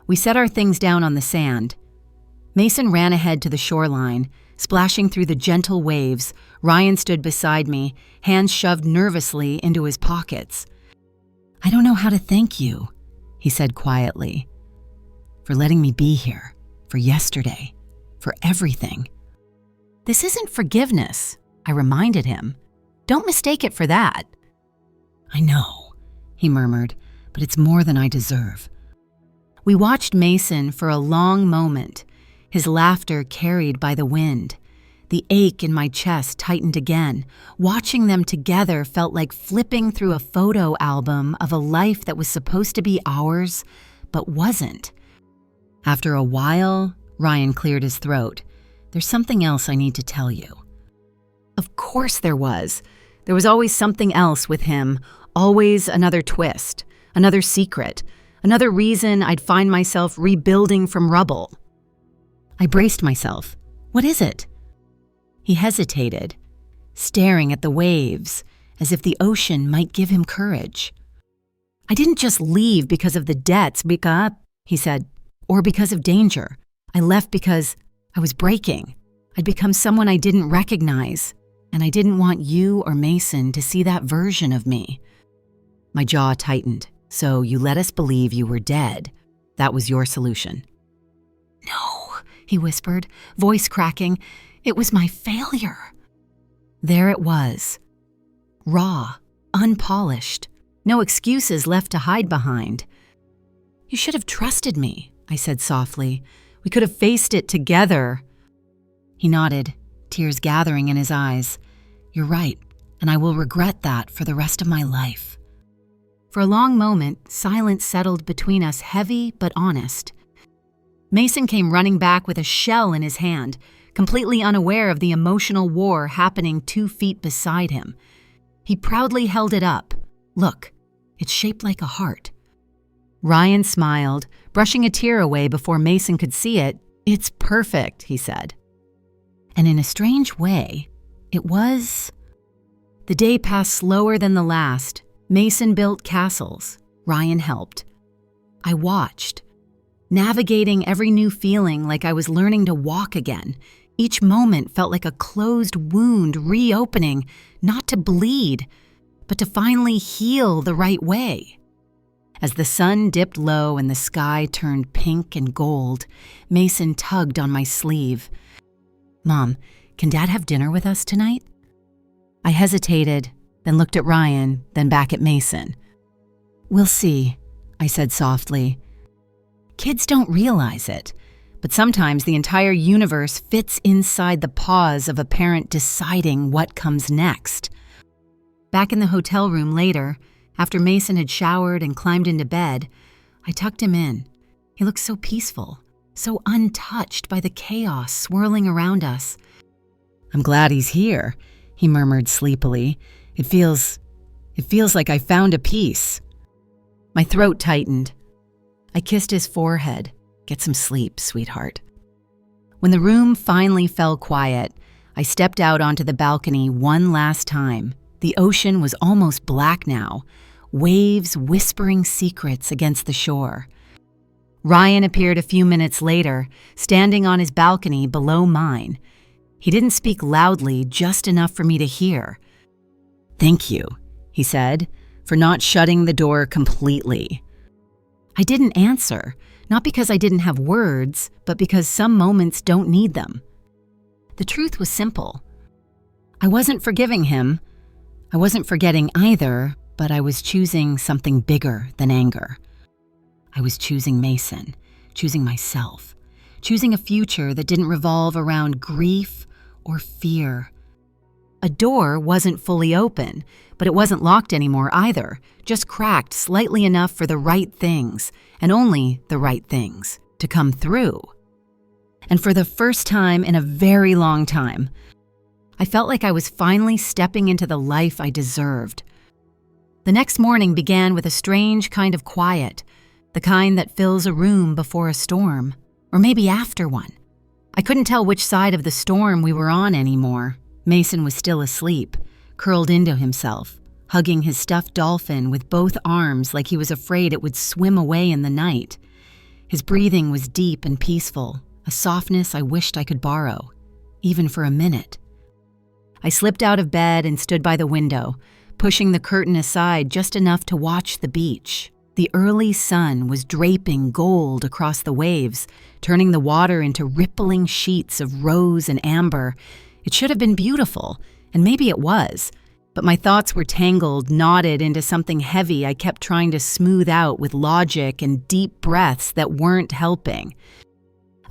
We set our things down on the sand. Mason ran ahead to the shoreline, splashing through the gentle waves. Ryan stood beside me, hands shoved nervously into his pockets. "I don't know how to thank you," he said quietly, "for letting me be here, for yesterday, for everything." "This isn't forgiveness," I reminded him. "Don't mistake it for that." "I know," he murmured, "but it's more than I deserve." We watched Mason for a long moment, his laughter carried by the wind. The ache in my chest tightened again. Watching them together felt like flipping through a photo album of a life that was supposed to be ours, but wasn't. After a while, Ryan cleared his throat. "There's something else I need to tell you." Of course there was. There was always something else with him, always another twist, another secret, another reason I'd find myself rebuilding from rubble. I braced myself. "What is it?" He hesitated, staring at the waves, as if the ocean might give him courage. "I didn't just leave because of the debts, he said, or because of danger. I left because I was breaking. I'd become someone I didn't recognize, and I didn't want you or Mason to see that version of me." My jaw tightened. "So you let us believe you were dead. That was your solution." "No," he whispered, voice cracking. "It was my failure." There it was. Raw, unpolished, no excuses left to hide behind. "You should have trusted me," I said softly. "We could have faced it together." He nodded, tears gathering in his eyes. "You're right, and I will regret that for the rest of my life." For a long moment, silence settled between us, heavy but honest. Mason came running back with a shell in his hand, completely unaware of the emotional war happening 2 feet beside him. He proudly held it up. "Look, it's shaped like a heart." Ryan smiled, brushing a tear away before Mason could see it. "It's perfect," he said. And in a strange way, it was. The day passed slower than the last. Mason built castles. Ryan helped. I watched, navigating every new feeling like I was learning to walk again. Each moment felt like a closed wound reopening, not to bleed, but to finally heal the right way. As the sun dipped low and the sky turned pink and gold, Mason tugged on my sleeve. "Mom, can Dad have dinner with us tonight?" I hesitated, then looked at Ryan, then back at Mason. "We'll see," I said softly. Kids don't realize it, but sometimes the entire universe fits inside the pause of a parent deciding what comes next. Back in the hotel room later, after Mason had showered and climbed into bed, I tucked him in. He looked so peaceful, so untouched by the chaos swirling around us. "I'm glad he's here," he murmured sleepily. "It feels It feels like I found a piece. My throat tightened. I kissed his forehead. Get some sleep, sweetheart. When the room finally fell quiet, I stepped out onto the balcony one last time. The ocean was almost black now, waves whispering secrets against the shore. Ryan appeared a few minutes later, standing on his balcony below mine. He didn't speak loudly, just enough for me to hear. "Thank you," he said, "for not shutting the door completely." I didn't answer, not because I didn't have words, but because some moments don't need them. The truth was simple. I wasn't forgiving him. I wasn't forgetting either, but I was choosing something bigger than anger. I was choosing Mason, choosing myself, choosing a future that didn't revolve around grief or fear. A door wasn't fully open, but it wasn't locked anymore either, just cracked slightly enough for the right things, and only the right things, to come through. And for the first time in a very long time, I felt like I was finally stepping into the life I deserved. The next morning began with a strange kind of quiet, the kind that fills a room before a storm, or maybe after one. I couldn't tell which side of the storm we were on anymore. Mason was still asleep, curled into himself, hugging his stuffed dolphin with both arms like he was afraid it would swim away in the night. His breathing was deep and peaceful, a softness I wished I could borrow, even for a minute. I slipped out of bed and stood by the window, pushing the curtain aside just enough to watch the beach. The early sun was draping gold across the waves, turning the water into rippling sheets of rose and amber. It should have been beautiful, and maybe it was, but my thoughts were tangled, knotted into something heavy I kept trying to smooth out with logic and deep breaths that weren't helping.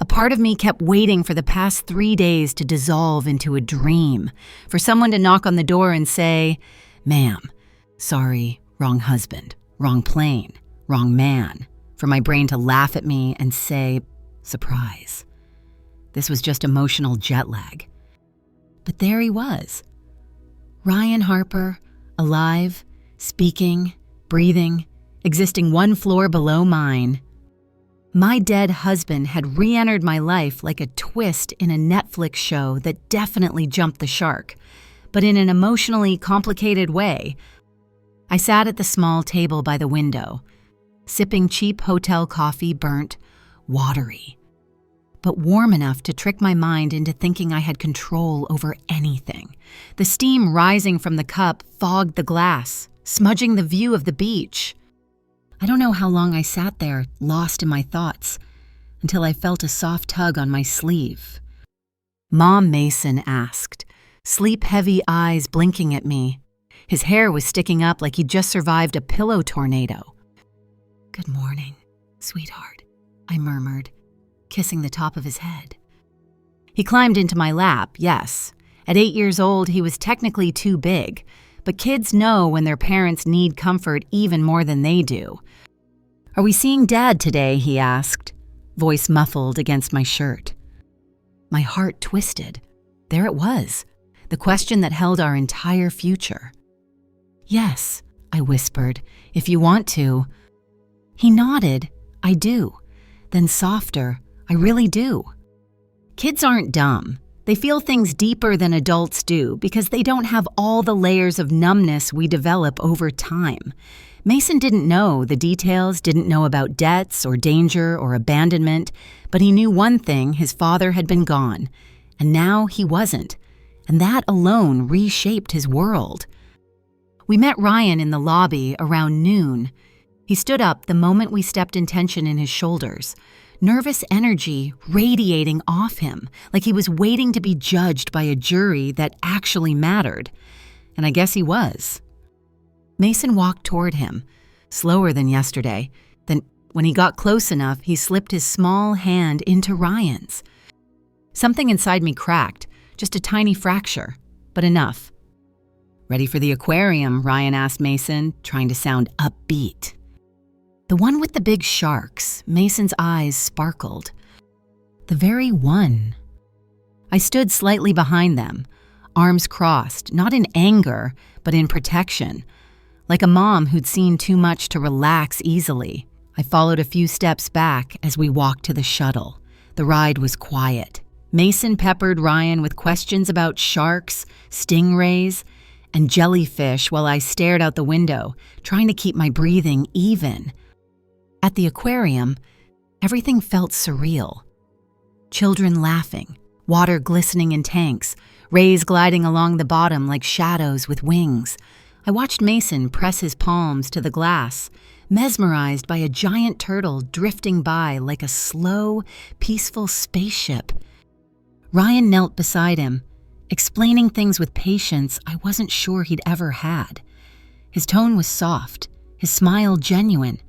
A part of me kept waiting for the past 3 days to dissolve into a dream, for someone to knock on the door and say, "Ma'am, sorry, wrong husband, wrong plane, wrong man," for my brain to laugh at me and say, "Surprise." This was just emotional jet lag. But there he was. Ryan Harper, alive, speaking, breathing, existing one floor below mine. My dead husband had re-entered my life like a twist in a Netflix show that definitely jumped the shark, but in an emotionally complicated way. I sat at the small table by the window, sipping cheap hotel coffee, burnt, watery, but warm enough to trick my mind into thinking I had control over anything. The steam rising from the cup fogged the glass, smudging the view of the beach. I don't know how long I sat there, lost in my thoughts, until I felt a soft tug on my sleeve. "Mom," Mason asked, sleep-heavy eyes blinking at me. His hair was sticking up like he'd just survived a pillow tornado. "Good morning, sweetheart," I murmured, kissing the top of his head. He climbed into my lap, yes. At 8 years old, he was technically too big, but kids know when their parents need comfort even more than they do. "Are we seeing Dad today?" he asked, voice muffled against my shirt. My heart twisted. There it was, the question that held our entire future. "Yes," I whispered, "if you want to." He nodded, "I do." Then softer, "I really do." Kids aren't dumb. They feel things deeper than adults do because they don't have all the layers of numbness we develop over time. Mason didn't know the details, didn't know about debts or danger or abandonment, but he knew one thing: his father had been gone, and now he wasn't, and that alone reshaped his world. We met Ryan in the lobby around noon. He stood up the moment we stepped in tension in his shoulders, nervous energy radiating off him, like he was waiting to be judged by a jury that actually mattered. And I guess he was. Mason walked toward him, slower than yesterday. Then, when he got close enough, he slipped his small hand into Ryan's. Something inside me cracked, just a tiny fracture, but enough. "Ready for the aquarium?" Ryan asked Mason, trying to sound upbeat. The one with the big sharks. Mason's eyes sparkled. The very one. I stood slightly behind them, arms crossed, not in anger, but in protection. like a mom who'd seen too much to relax easily. I followed a few steps back as we walked to the shuttle. The ride was quiet. Mason peppered Ryan with questions about sharks, stingrays, and jellyfish while I stared out the window, trying to keep my breathing even. At the aquarium, everything felt surreal. Children laughing, water glistening in tanks, rays gliding along the bottom like shadows with wings. I watched Mason press his palms to the glass, mesmerized by a giant turtle drifting by like a slow, peaceful spaceship. Ryan knelt beside him, explaining things with patience I wasn't sure he'd ever had. His tone was soft, his smile genuine.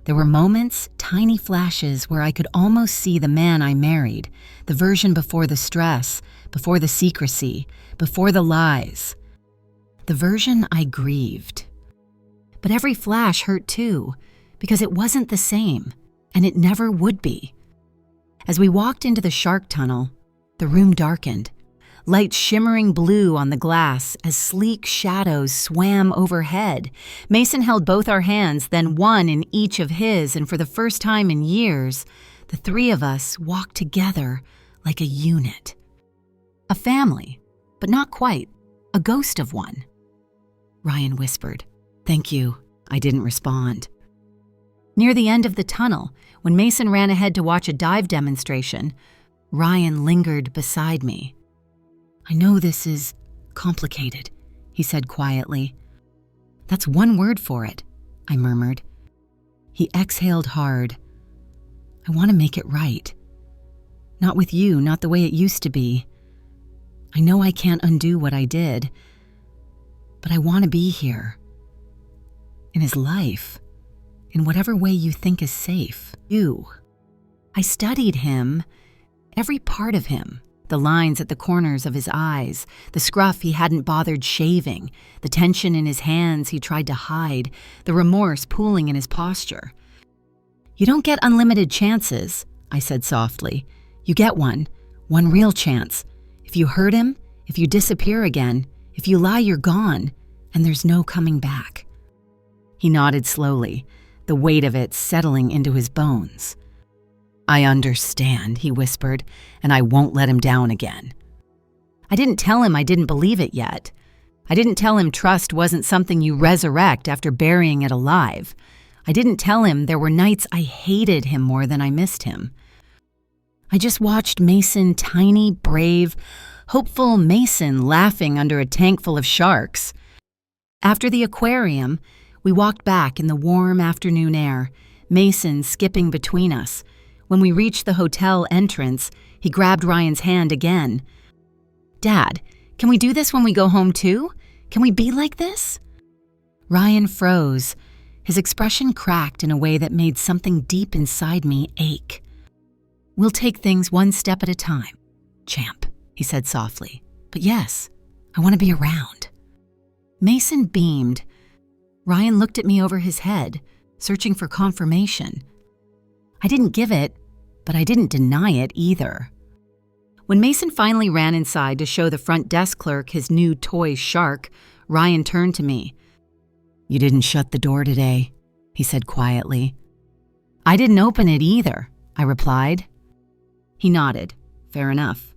There were moments, tiny flashes, where I could almost see the man I married, the version before the stress, before the secrecy, before the lies. The version I grieved. But every flash hurt too, because it wasn't the same, and it never would be. As we walked into the shark tunnel, the room darkened, light shimmering blue on the glass as sleek shadows swam overhead. Mason held both our hands, then one in each of his, and for the first time in years, the three of us walked together like a unit. A family, but not quite, a ghost of one. Ryan whispered, "Thank you." I didn't respond. Near the end of the tunnel, when Mason ran ahead to watch a dive demonstration, Ryan lingered beside me. "I know this is complicated," he said quietly. "That's one word for it," I murmured. He exhaled hard. "I want to make it right. Not with you, not the way it used to be. I know I can't undo what I did, but I want to be here. In his life, in whatever way you think is safe. You." I studied him, every part of him. The lines at the corners of his eyes, the scruff he hadn't bothered shaving, the tension in his hands he tried to hide, the remorse pooling in his posture. "You don't get unlimited chances," I said softly. "You get one real chance. If you hurt him, if you disappear again, if you lie, you're gone, and there's no coming back." He nodded slowly, the weight of it settling into his bones. "I understand," he whispered, "and I won't let him down again." I didn't tell him I didn't believe it yet. I didn't tell him trust wasn't something you resurrect after burying it alive. I didn't tell him there were nights I hated him more than I missed him. I just watched Mason, tiny, brave, hopeful Mason, laughing under a tank full of sharks. After the aquarium, we walked back in the warm afternoon air, Mason skipping between us. When we reached the hotel entrance, he grabbed Ryan's hand again. "Dad, can we do this when we go home too? Can we be like this?" Ryan froze. His expression cracked in a way that made something deep inside me ache. "We'll take things one step at a time, champ," he said softly. "But yes, I want to be around." Mason beamed. Ryan looked at me over his head, searching for confirmation. I didn't give it, but I didn't deny it either. When Mason finally ran inside to show the front desk clerk his new toy shark, Ryan turned to me. "You didn't shut the door today," he said quietly. "I didn't open it either," I replied. He nodded. Fair enough.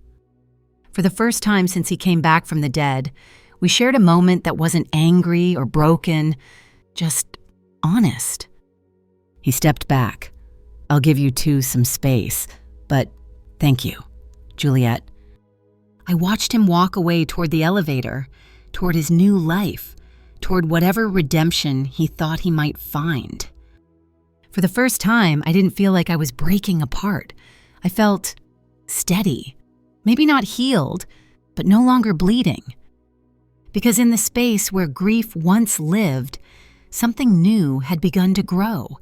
For the first time since he came back from the dead, we shared a moment that wasn't angry or broken, just honest. He stepped back. "I'll give you two some space, but thank you, Juliet." I watched him walk away toward the elevator, toward his new life, toward whatever redemption he thought he might find. For the first time, I didn't feel like I was breaking apart. I felt steady, maybe not healed, but no longer bleeding. Because in the space where grief once lived, something new had begun to grow.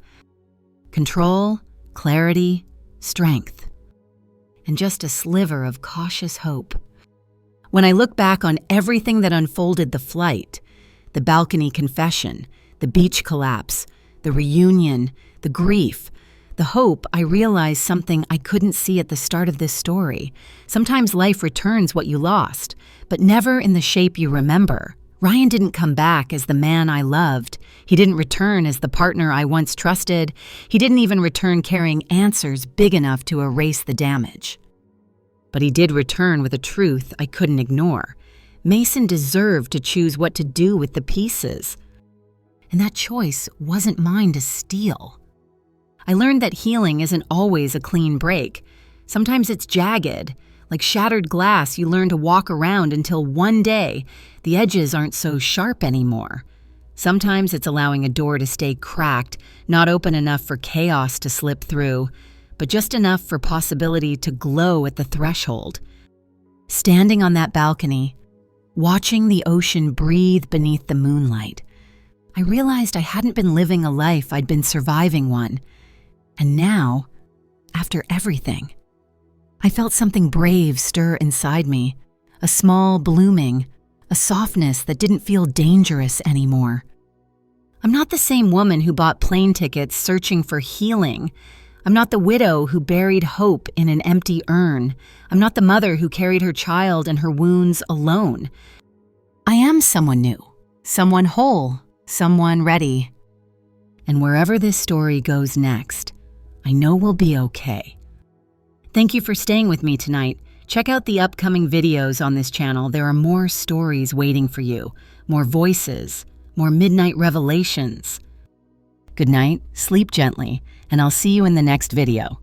Control, clarity, strength, and just a sliver of cautious hope. When I look back on everything that unfolded the flight, the balcony confession, the beach collapse, the reunion, the grief, the hope, I realize something I couldn't see at the start of this story. Sometimes life returns what you lost, but never in the shape you remember, Ryan didn't come back as the man I loved. He didn't return as the partner I once trusted. He didn't even return carrying answers big enough to erase the damage. But he did return with a truth I couldn't ignore. Mason deserved to choose what to do with the pieces. And that choice wasn't mine to steal. I learned that healing isn't always a clean break. Sometimes it's jagged. Like shattered glass, you learn to walk around until one day the edges aren't so sharp anymore. Sometimes it's allowing a door to stay cracked, not open enough for chaos to slip through, but just enough for possibility to glow at the threshold. Standing on that balcony, watching the ocean breathe beneath the moonlight, I realized I hadn't been living a life, I'd been surviving one. And now, after everything, I felt something brave stir inside me, a small blooming, a softness that didn't feel dangerous anymore. I'm not the same woman who bought plane tickets searching for healing. I'm not the widow who buried hope in an empty urn. I'm not the mother who carried her child and her wounds alone. I am someone new, someone whole, someone ready. And wherever this story goes next, I know we'll be okay. Thank you for staying with me tonight. Check out the upcoming videos on this channel. There are more stories waiting for you, more voices, more midnight revelations. Good night, sleep gently, and I'll see you in the next video.